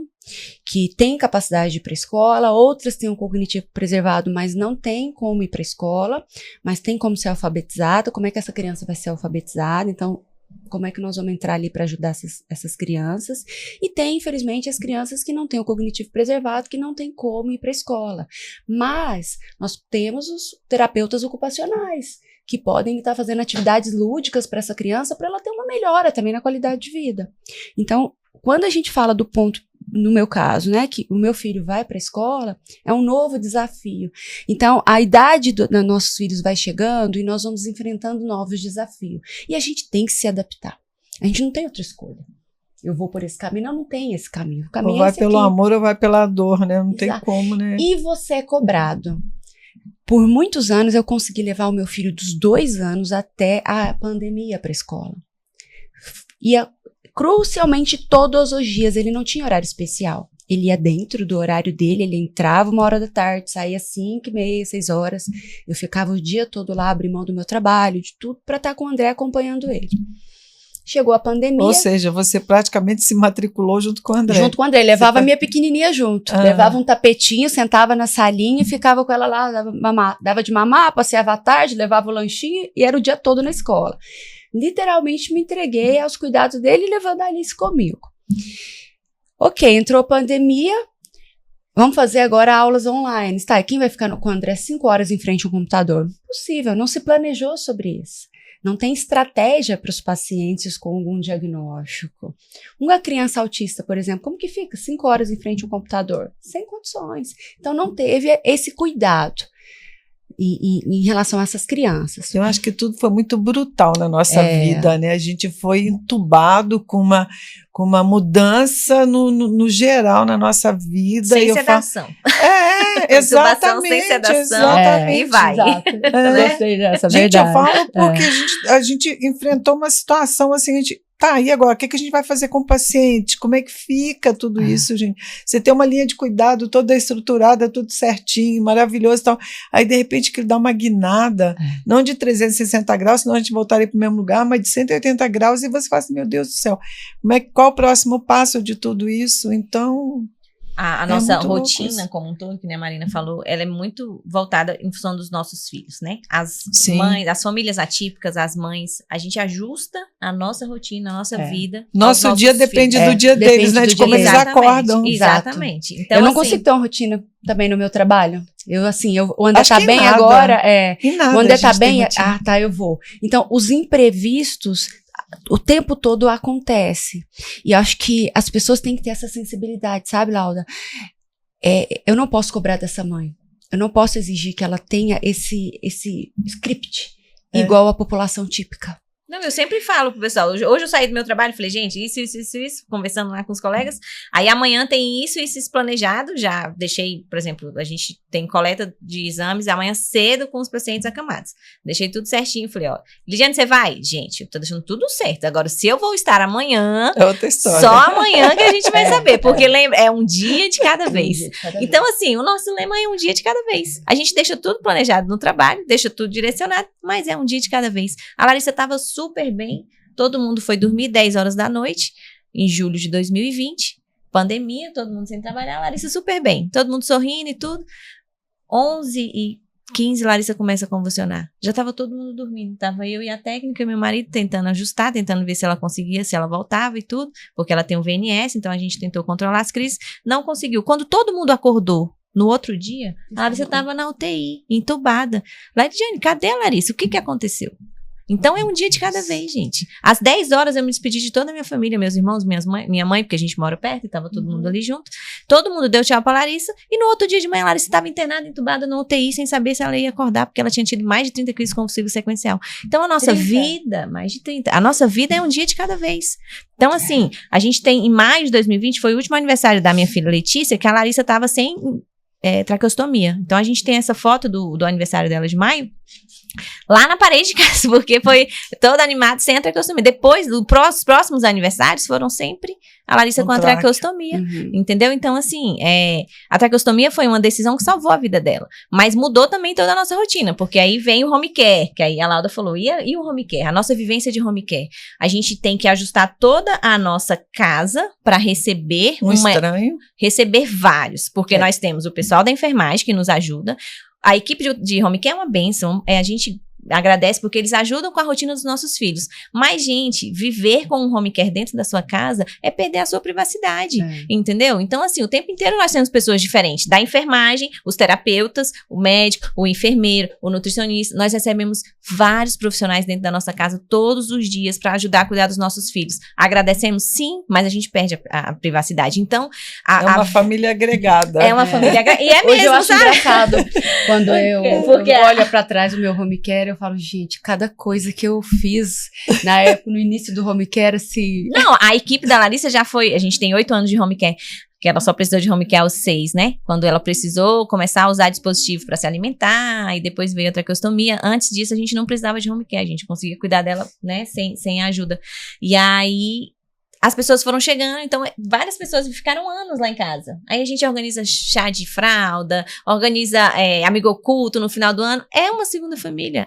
S4: que têm capacidade de ir para a escola, outras têm um cognitivo preservado, mas não tem como ir para a escola, mas tem como ser alfabetizada. Como é que essa criança vai ser alfabetizada? Então, como é que nós vamos entrar ali para ajudar essas crianças. E tem, infelizmente, as crianças que não têm o cognitivo preservado, que não tem como ir para a escola. Mas nós temos os terapeutas ocupacionais, que podem estar fazendo atividades lúdicas para essa criança, para ela ter uma melhora também na qualidade de vida. Então, quando a gente fala do ponto, no meu caso, né, que o meu filho vai para a escola, é um novo desafio. Então, a idade dos nossos filhos vai chegando e nós vamos enfrentando novos desafios. E a gente tem que se adaptar. A gente não tem outra escolha. Eu vou por esse caminho, não tem esse caminho. O caminho
S2: ou vai
S4: esse
S2: pelo
S4: aqui.
S2: amor ou vai pela dor, né? Não tem
S4: Exato.
S2: como, né?
S4: E você é cobrado. Por muitos anos eu consegui levar o meu filho dos 2 anos até a pandemia para a escola. Ia crucialmente todos os dias, ele não tinha horário especial. Ele ia dentro do horário dele, ele entrava 1h, saía 5h30, 6h. Eu ficava o dia todo lá, abri mão do meu trabalho, de tudo, para estar com o André acompanhando ele. Chegou a pandemia.
S2: Ou seja, você praticamente se matriculou junto com o André.
S4: Junto com o André, levava a minha pequenininha junto. Levava um tapetinho, sentava na salinha e ficava com ela lá, dava de mamar, passeava à tarde, levava o lanchinho e era o dia todo na escola. Literalmente me entreguei aos cuidados dele e levando a Alice comigo. Ok, entrou a pandemia, vamos fazer agora aulas online. Tá, e quem vai ficar com o André 5 horas em frente ao computador? Impossível, não se planejou sobre isso. Não tem estratégia para os pacientes com algum diagnóstico. Uma criança autista, por exemplo, como que fica 5 horas em frente ao computador? Sem condições. Então não teve esse cuidado em relação a essas crianças.
S2: Eu acho que tudo foi muito brutal na nossa vida, né? A gente foi entubado com uma mudança no geral na nossa vida.
S3: Sem sedação.
S2: Exatamente.
S3: Sem sedação.
S2: Exatamente.
S3: E vai.
S4: Exato. Gostei dessa,
S2: Gente,
S4: verdade.
S2: eu falo porque a gente enfrentou uma situação assim, a gente... Tá, e agora? O que a gente vai fazer com o paciente? Como é que fica tudo isso, gente? Você tem uma linha de cuidado toda estruturada, tudo certinho, maravilhoso e tal. Aí, de repente, que ele dá uma guinada, não de 360 graus, senão a gente voltaria para o mesmo lugar, mas de 180 graus, e você fala assim, meu Deus do céu, qual o próximo passo de tudo isso? Então...
S3: A nossa rotina como um todo, que a Marina falou, ela é muito voltada em função dos nossos filhos, né? As mães, as famílias atípicas, as mães, a gente ajusta a nossa rotina, a nossa vida.
S2: Nosso dia depende do dia deles, né? De como eles acordam.
S3: Exatamente. Então,
S4: eu não consigo ter uma rotina também no meu trabalho. O André tá bem
S2: nada.
S4: Agora,
S2: nada,
S4: o André tá bem, eu vou. Então, os imprevistos o tempo todo acontece. E eu acho que as pessoas têm que ter essa sensibilidade, sabe, Lauda? Eu não posso cobrar dessa mãe. Eu não posso exigir que ela tenha esse script igual à população típica.
S3: Não, eu sempre falo pro pessoal, hoje eu saí do meu trabalho e falei, gente, isso, conversando lá com os colegas, aí amanhã tem isso planejado, já deixei, por exemplo, a gente tem coleta de exames amanhã cedo com os pacientes acamados, deixei tudo certinho, falei, ó, Lidiane, você vai? Gente, eu tô deixando tudo certo, agora se eu vou estar amanhã,
S2: é outra história.
S3: Só amanhã que a gente vai saber, porque lembra, é um dia de cada vez. Então, assim, o nosso lema é um dia de cada vez, a gente deixa tudo planejado no trabalho, deixa tudo direcionado, mas é um dia de cada vez. A Larissa tava super bem, todo mundo foi dormir 10 horas da noite, em julho de 2020, pandemia, todo mundo sem trabalhar, a Larissa super bem, todo mundo sorrindo e tudo, 11h15, Larissa começa a convulsionar, já tava todo mundo dormindo, tava eu e a técnica, meu marido tentando ajustar, tentando ver se ela conseguia, se ela voltava e tudo, porque ela tem um VNS, então a gente tentou controlar as crises, não conseguiu, quando todo mundo acordou, no outro dia, a Larissa estava na UTI, entubada. Lidiane, cadê a Larissa? O que aconteceu? Então é um dia de cada vez, gente. Às 10 horas eu me despedi de toda a minha família, meus irmãos, minha mãe, porque a gente mora perto e tava todo mundo ali junto. Todo mundo deu tchau pra Larissa. E no outro dia de manhã, a Larissa estava internada, entubada no UTI, sem saber se ela ia acordar, porque ela tinha tido mais de 30 crises convulsivas sequencial. Então a nossa vida, mais de 30, a nossa vida é um dia de cada vez. Então assim, a gente tem, em maio de 2020, foi o último aniversário da minha filha Letícia, que a Larissa tava sem traqueostomia. Então a gente tem essa foto do aniversário dela de maio, lá na parede de casa, porque foi todo animado sem a traqueostomia. Depois, os próximos aniversários foram sempre a Larissa com a traqueostomia, entendeu? Então, assim, a traqueostomia foi uma decisão que salvou a vida dela, mas mudou também toda a nossa rotina, porque aí vem o home care, que aí a Lauda falou, e o home care? A nossa vivência de home care. A gente tem que ajustar toda a nossa casa para receber receber vários, porque nós temos o pessoal da enfermagem que nos ajuda. A equipe de home care é uma bênção, a gente agradece porque eles ajudam com a rotina dos nossos filhos. Mas, gente, viver com um home care dentro da sua casa é perder a sua privacidade, entendeu? Então, assim, o tempo inteiro nós temos pessoas diferentes, da enfermagem, os terapeutas, o médico, o enfermeiro, o nutricionista. Nós recebemos vários profissionais dentro da nossa casa todos os dias para ajudar a cuidar dos nossos filhos. Agradecemos, sim, mas a gente perde a privacidade. Então,
S2: é uma família agregada.
S3: É uma família agregada. E é
S4: Hoje
S3: mesmo,
S4: eu acho
S3: sabe?
S4: engraçado quando eu
S3: Porque
S4: olho pra trás do meu home care, eu falo, gente, cada coisa que eu fiz na época, no início do home care, assim...
S3: Não, a equipe da Larissa já foi... A gente tem 8 anos de home care, que ela só precisou de home care aos 6, né? Quando ela precisou começar a usar dispositivo para se alimentar, e depois veio a traqueostomia. Antes disso, a gente não precisava de home care, a gente conseguia cuidar dela, né, sem ajuda. E aí... As pessoas foram chegando, então várias pessoas ficaram anos lá em casa. Aí a gente organiza chá de fralda, organiza amigo oculto no final do ano. É uma segunda família.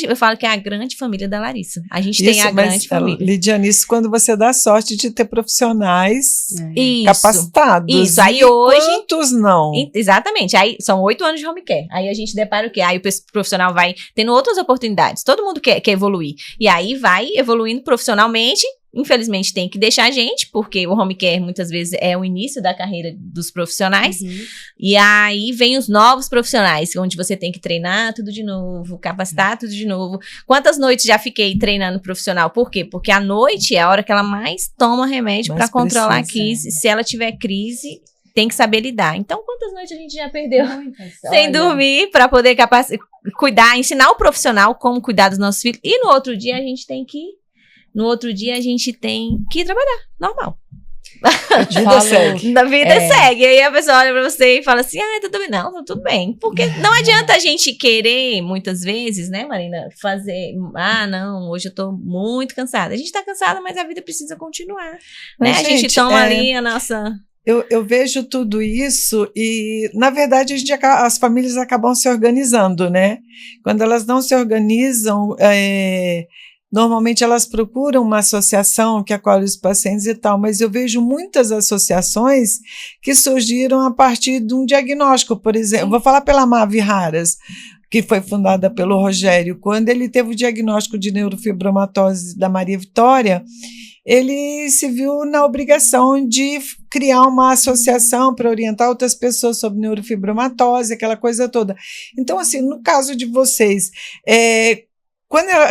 S3: Eu falo que é a grande família da Larissa. A gente tem a grande família.
S2: Lidiane, isso quando você dá sorte de ter profissionais
S3: Isso,
S2: capacitados.
S3: Isso, aí
S2: e
S3: hoje...
S2: quantos não?
S3: Exatamente, aí são 8 anos de home care. Aí a gente depara o quê? Aí o profissional vai tendo outras oportunidades. Todo mundo quer evoluir. E aí vai evoluindo profissionalmente. Infelizmente tem que deixar a gente, porque o home care muitas vezes é o início da carreira dos profissionais, e aí vem os novos profissionais, onde você tem que treinar tudo de novo, capacitar tudo de novo. Quantas noites já fiquei treinando profissional? Por quê? Porque a noite é a hora que ela mais toma remédio para controlar a crise. Se ela tiver crise, tem que saber lidar. Então, quantas noites a gente já perdeu sem dormir para poder cuidar, ensinar o profissional como cuidar dos nossos filhos, e no outro dia a gente tem que trabalhar, normal.
S2: A vida segue.
S3: A vida segue. Aí a pessoa olha pra você e fala assim, tá tudo bem. Não, tá tudo bem. Porque não adianta a gente querer, muitas vezes, né, Marina, fazer, não, hoje eu tô muito cansada. A gente tá cansada, mas a vida precisa continuar. Né? A gente toma ali a nossa...
S2: Eu vejo tudo isso e, na verdade, as famílias acabam se organizando, né? Quando elas não se organizam... Normalmente elas procuram uma associação que acolhe os pacientes e tal, mas eu vejo muitas associações que surgiram a partir de um diagnóstico, por exemplo. Vou falar pela Mavi Raras, que foi fundada pelo Rogério. Quando ele teve o diagnóstico de neurofibromatose da Maria Vitória, ele se viu na obrigação de criar uma associação para orientar outras pessoas sobre neurofibromatose, aquela coisa toda. Então, assim, no caso de vocês,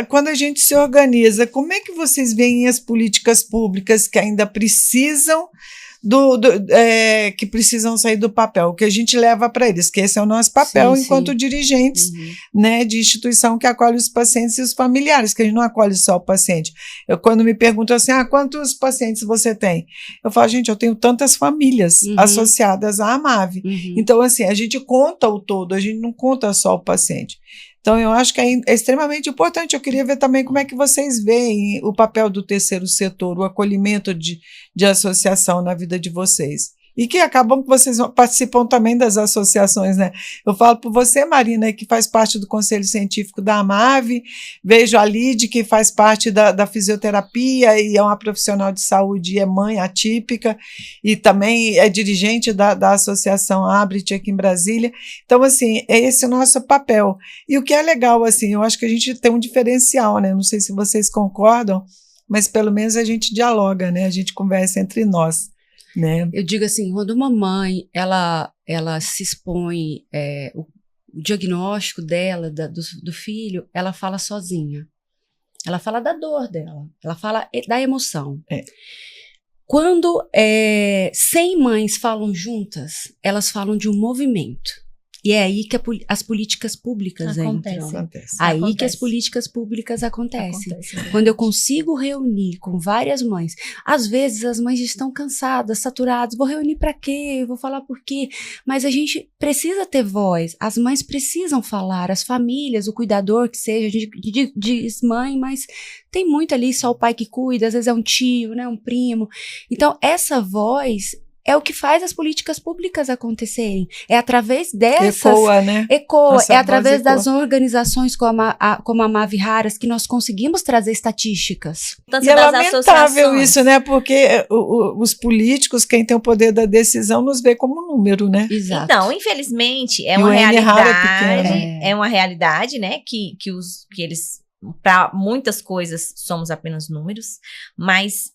S2: quando a gente se organiza, como é que vocês veem as políticas públicas que ainda precisam que precisam sair do papel, o que a gente leva para eles, que esse é o nosso papel enquanto dirigentes, né, de instituição que acolhe os pacientes e os familiares, que a gente não acolhe só o paciente. Quando me perguntam assim, quantos pacientes você tem? Eu falo, gente, eu tenho tantas famílias associadas à AMAV. Então, assim, a gente conta o todo, a gente não conta só o paciente. Então, eu acho que é extremamente importante. Eu queria ver também como é que vocês veem o papel do terceiro setor, o acolhimento de associação na vida de vocês. E que acabam que vocês participam também das associações, né? Eu falo por você, Marina, que faz parte do Conselho Científico da AMAV, vejo a Lid, que faz parte da fisioterapia e é uma profissional de saúde, é mãe atípica, e também é dirigente da Associação Abrit aqui em Brasília. Então, assim, é esse o nosso papel. E o que é legal, assim, eu acho que a gente tem um diferencial, né? Não sei se vocês concordam, mas pelo menos a gente dialoga, né? A gente conversa entre nós. Né?
S4: Eu digo assim, quando uma mãe ela se expõe o diagnóstico dela, do filho, ela fala sozinha. Ela fala da dor dela, ela fala da emoção. Quando 100 mães falam juntas, elas falam de um movimento. E é aí que as políticas públicas entram. Aí que as políticas públicas acontecem. Quando eu consigo reunir com várias mães. Às vezes as mães estão cansadas, saturadas. Vou reunir para quê? Vou falar por quê? Mas a gente precisa ter voz. As mães precisam falar. As famílias, o cuidador que seja, diz mãe, mas tem muito ali só o pai que cuida. Às vezes é um tio, né, um primo. Então essa voz... é o que faz as políticas públicas acontecerem. É através dessas...
S2: Ecoa, né?
S4: É através das organizações como a Mavi Raras que nós conseguimos trazer estatísticas.
S2: E é lamentável isso, né? Porque os políticos, quem tem o poder da decisão, nos vê como número, né?
S4: Exato.
S3: Então, infelizmente, é uma realidade, é uma realidade, né? Que eles, para muitas coisas, somos apenas números, mas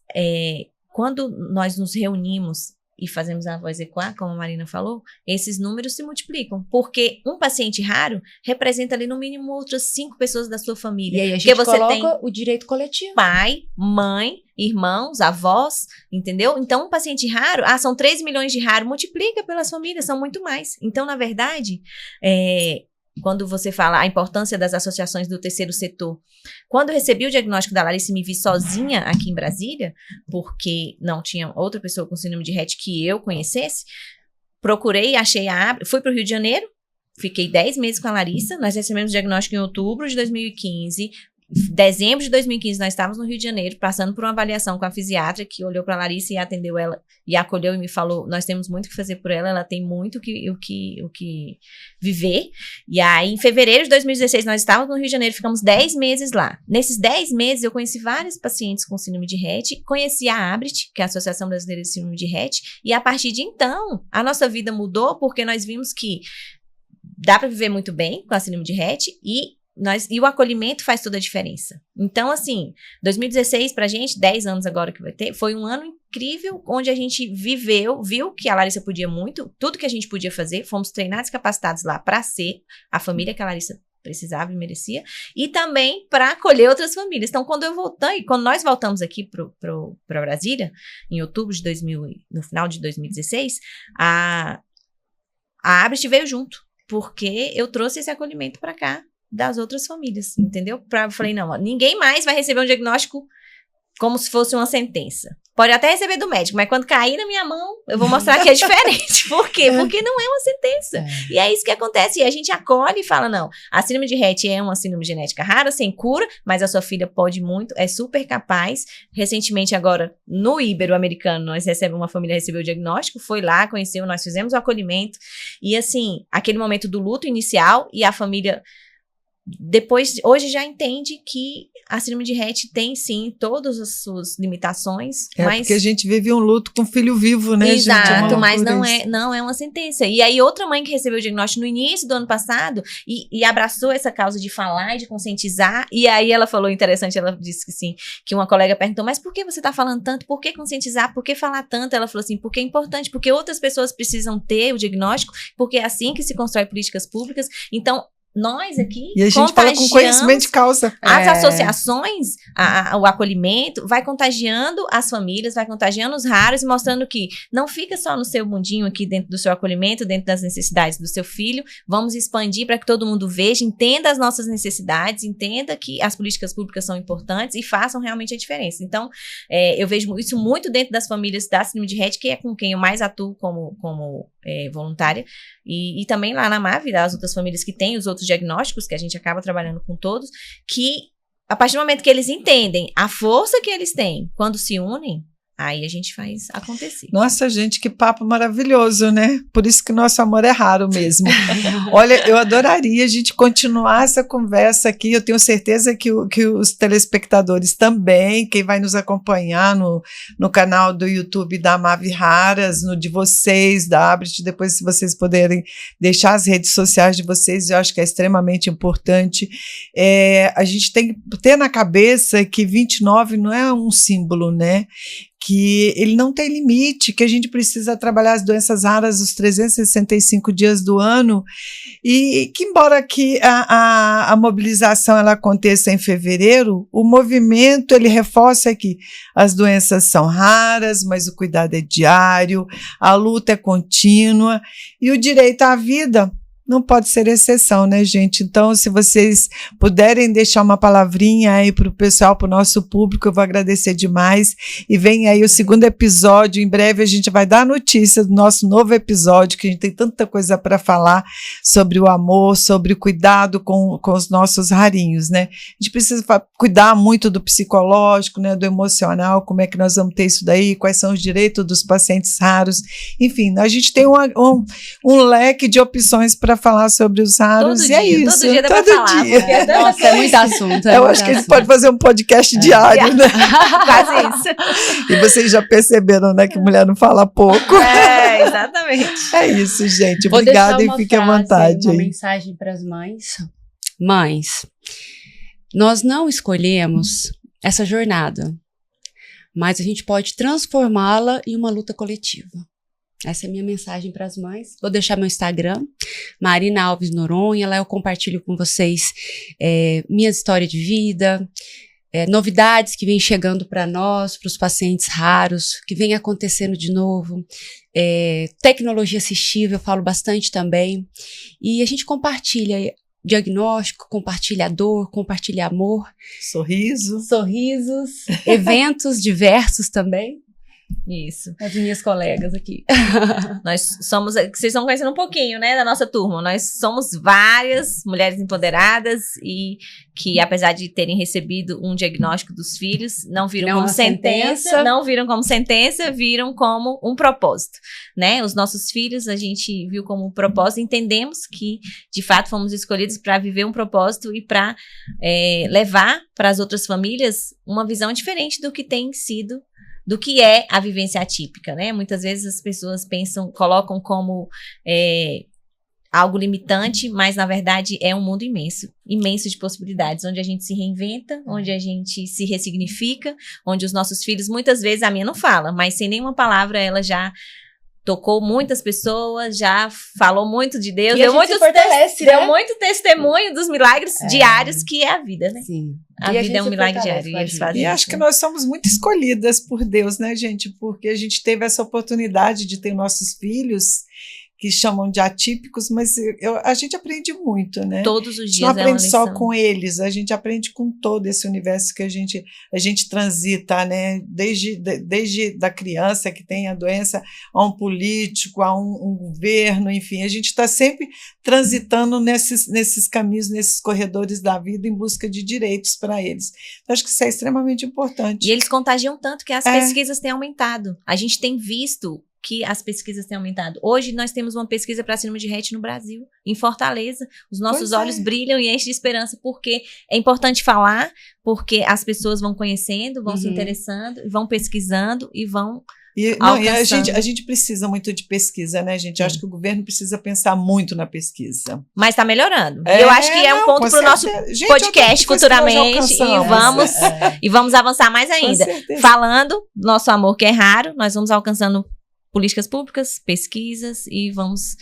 S3: quando nós nos reunimos e fazemos a voz ecoar, como a Marina falou, esses números se multiplicam, porque um paciente raro representa ali no mínimo outras 5 pessoas da sua família.
S4: E aí a gente
S3: você
S4: coloca
S3: tem
S4: o direito coletivo.
S3: Pai, mãe, irmãos, avós, entendeu? Então, um paciente raro, são 3 milhões de raro, multiplica pelas famílias, são muito mais. Então, na verdade, quando você fala a importância das associações do terceiro setor, quando eu recebi o diagnóstico da Larissa e me vi sozinha aqui em Brasília, porque não tinha outra pessoa com síndrome de Rett que eu conhecesse, procurei, achei fui para o Rio de Janeiro, fiquei 10 meses com a Larissa, nós recebemos o diagnóstico em outubro de 2015, dezembro de 2015 nós estávamos no Rio de Janeiro, passando por uma avaliação com a fisiatra, que olhou para a Larissa e atendeu ela, e acolheu e me falou, nós temos muito o que fazer por ela, ela tem muito o que viver. E aí, em fevereiro de 2016, nós estávamos no Rio de Janeiro, ficamos 10 meses lá. Nesses 10 meses, eu conheci vários pacientes com síndrome de Rett, conheci a ABRIT, que é a Associação Brasileira de Síndrome de Rett, e a partir de então, a nossa vida mudou, porque nós vimos que dá para viver muito bem com a síndrome de Rett, e o acolhimento faz toda a diferença. Então, assim, 2016 pra gente, 10 anos agora que vai ter, foi um ano incrível, onde a gente viu que a Larissa podia muito, tudo que a gente podia fazer, fomos treinados e capacitados lá para ser a família que a Larissa precisava e merecia, e também para acolher outras famílias. Então, quando nós voltamos aqui para Brasília, em outubro de no final de 2016, a ABRIT veio junto, porque eu trouxe esse acolhimento para cá, das outras famílias, entendeu? Falei, não, ninguém mais vai receber um diagnóstico como se fosse uma sentença. Pode até receber do médico, mas quando cair na minha mão, eu vou mostrar que é diferente. Por quê? Porque não é uma sentença. E é isso que acontece. E a gente acolhe e fala, não, a síndrome de Rett é uma síndrome genética rara, sem cura, mas a sua filha pode muito, é super capaz. Recentemente, agora, no Ibero-Americano, uma família recebeu o diagnóstico, foi lá, conheceu, nós fizemos o acolhimento. E assim, aquele momento do luto inicial e a família... Depois, hoje já entende que a síndrome de Rett tem sim todas as suas limitações, mas
S2: porque a gente vive um luto com filho vivo, né?
S3: Exato,
S2: gente,
S3: mas não é uma sentença. E aí outra mãe que recebeu o diagnóstico no início do ano passado e abraçou essa causa de falar e de conscientizar, e aí ela falou interessante, ela disse que sim, que uma colega perguntou, mas por que você tá falando tanto? Por que conscientizar? Por que falar tanto? Ela falou assim, porque é importante, porque outras pessoas precisam ter o diagnóstico, porque é assim que se constrói políticas públicas. Então nós aqui,
S2: e a gente fala com conhecimento de causa.
S3: As associações, o acolhimento, vai contagiando as famílias, vai contagiando os raros e mostrando que não fica só no seu mundinho aqui dentro do seu acolhimento, dentro das necessidades do seu filho. Vamos expandir para que todo mundo veja, entenda as nossas necessidades, entenda que as políticas públicas são importantes e façam realmente a diferença. Então, eu vejo isso muito dentro das famílias da síndrome de Rett, que é com quem eu mais atuo como voluntária, e também lá na Mavi, as outras famílias que têm os outros diagnósticos, que a gente acaba trabalhando com todos, que a partir do momento que eles entendem a força que eles têm, quando se unem, aí a gente faz acontecer.
S2: Nossa, gente, que papo maravilhoso, né? Por isso que nosso amor é raro mesmo. Olha, eu adoraria a gente continuar essa conversa aqui. Eu tenho certeza que os telespectadores também, quem vai nos acompanhar no canal do YouTube da Mavi Raras, no de vocês, da ABRIT, depois se vocês puderem deixar as redes sociais de vocês, eu acho que é extremamente importante. A gente tem que ter na cabeça que 29 não é um símbolo, né? Que ele não tem limite, que a gente precisa trabalhar as doenças raras os 365 dias do ano, e que embora que a mobilização ela aconteça em fevereiro, o movimento ele reforça que as doenças são raras, mas o cuidado é diário, a luta é contínua, e o direito à vida não pode ser exceção, né, gente? Então, se vocês puderem deixar uma palavrinha aí para o pessoal, para o nosso público, eu vou agradecer demais. E vem aí o segundo episódio. Em breve a gente vai dar notícia do nosso novo episódio, que a gente tem tanta coisa para falar sobre o amor, sobre o cuidado com os nossos rarinhos, né? A gente precisa cuidar muito do psicológico, né, do emocional, como é que nós vamos ter isso daí, quais são os direitos dos pacientes raros. Enfim, a gente tem um leque de opções para falar sobre os raros,
S3: Todo
S2: e
S3: dia,
S2: é isso.
S3: todo dia dá pra falar, porque
S4: Nossa, é muito assunto.
S2: Eu acho que a gente pode fazer um podcast diário, né?
S3: quase isso.
S2: E vocês já perceberam, né, que mulher não fala pouco.
S3: Exatamente.
S2: É isso, gente.
S4: Vou
S2: Obrigada
S4: deixar
S2: e
S4: uma
S2: fiquem à
S4: frase,
S2: vontade.
S4: uma
S2: aí.
S4: mensagem para as mães. Mães, nós não escolhemos essa jornada, mas a gente pode transformá-la em uma luta coletiva. Essa é a minha mensagem para as mães. Vou deixar meu Instagram, Marina Alves Noronha. Lá eu compartilho com vocês minha história de vida, novidades que vêm chegando para nós, para os pacientes raros, que vem acontecendo de novo. Tecnologia assistível, eu falo bastante também. E a gente compartilha diagnóstico, compartilha dor, compartilha amor.
S2: Sorrisos,
S4: eventos diversos também.
S3: Isso.
S4: As minhas colegas aqui.
S3: Nós somos, vocês estão conhecendo um pouquinho, né, da nossa turma. Nós somos várias mulheres empoderadas e que, apesar de terem recebido um diagnóstico dos filhos, não viram como sentença, não viram como sentença, viram como um propósito, né? Os nossos filhos a gente viu como um propósito, entendemos que, de fato, fomos escolhidos para viver um propósito e para levar para as outras famílias uma visão diferente do que tem sido, do que é a vivência atípica, né? Muitas vezes as pessoas colocam como algo limitante, mas na verdade é um mundo imenso de possibilidades, onde a gente se reinventa, onde a gente se ressignifica, onde os nossos filhos, muitas vezes, a minha não fala, mas sem nenhuma palavra ela já tocou muitas pessoas, já falou muito de Deus, deu muito testemunho dos milagres diários, que é a vida, né?
S4: Sim.
S3: A vida é um milagre diário. E eles fazem
S2: E acho que nós somos muito escolhidas por Deus, né, gente? Porque a gente teve essa oportunidade de ter nossos filhos, que chamam de atípicos, mas a gente aprende muito, né?
S3: Todos os dias
S2: a gente não aprende
S3: é uma
S2: só
S3: lição.
S2: com eles, a gente aprende com todo esse universo que a gente transita, né? Desde da criança que tem a doença, a um político, a um governo, enfim, a gente está sempre transitando nesses caminhos, nesses corredores da vida em busca de direitos para eles. Então, acho que isso é extremamente importante.
S3: E eles contagiam tanto que as pesquisas têm aumentado. A gente tem visto que as pesquisas têm aumentado. Hoje nós temos uma pesquisa para síndrome de Rett no Brasil, em Fortaleza. Os nossos olhos brilham e enchem de esperança, porque é importante falar, porque as pessoas vão conhecendo, vão se interessando, vão pesquisando e vão
S2: E a gente precisa muito de pesquisa, né, gente? Eu acho que o governo precisa pensar muito na pesquisa.
S3: Mas está melhorando. E eu acho que é um ponto para o nosso podcast futuramente. E vamos avançar mais ainda. Falando do nosso amor que é raro, nós vamos alcançando políticas públicas, pesquisas e vamos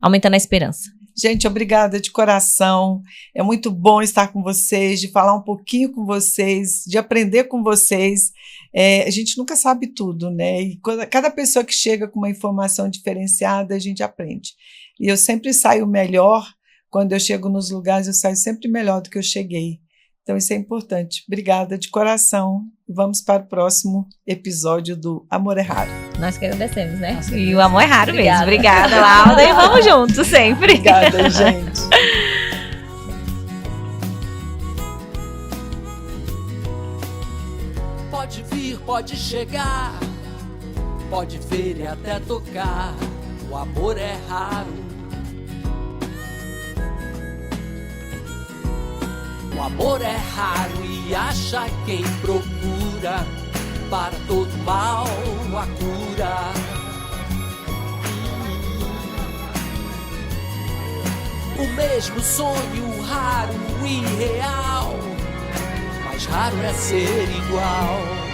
S3: aumentando a esperança.
S2: Gente, obrigada de coração. É muito bom estar com vocês, de falar um pouquinho com vocês, de aprender com vocês. A gente nunca sabe tudo, né? E cada pessoa que chega com uma informação diferenciada, a gente aprende. E eu sempre saio melhor. Quando eu chego nos lugares, eu saio sempre melhor do que eu cheguei. Então, isso é importante. Obrigada de coração. Vamos para o próximo episódio do Amor é Raro.
S3: Nós que agradecemos, né? E o amor é raro mesmo. Obrigada, Laura. E vamos juntos sempre.
S2: Obrigada, gente.
S1: Pode vir, pode chegar, pode ver e até tocar. O amor é raro. O amor é raro e acha quem procura, para todo mal a cura. O mesmo sonho raro e real, mais raro é ser igual.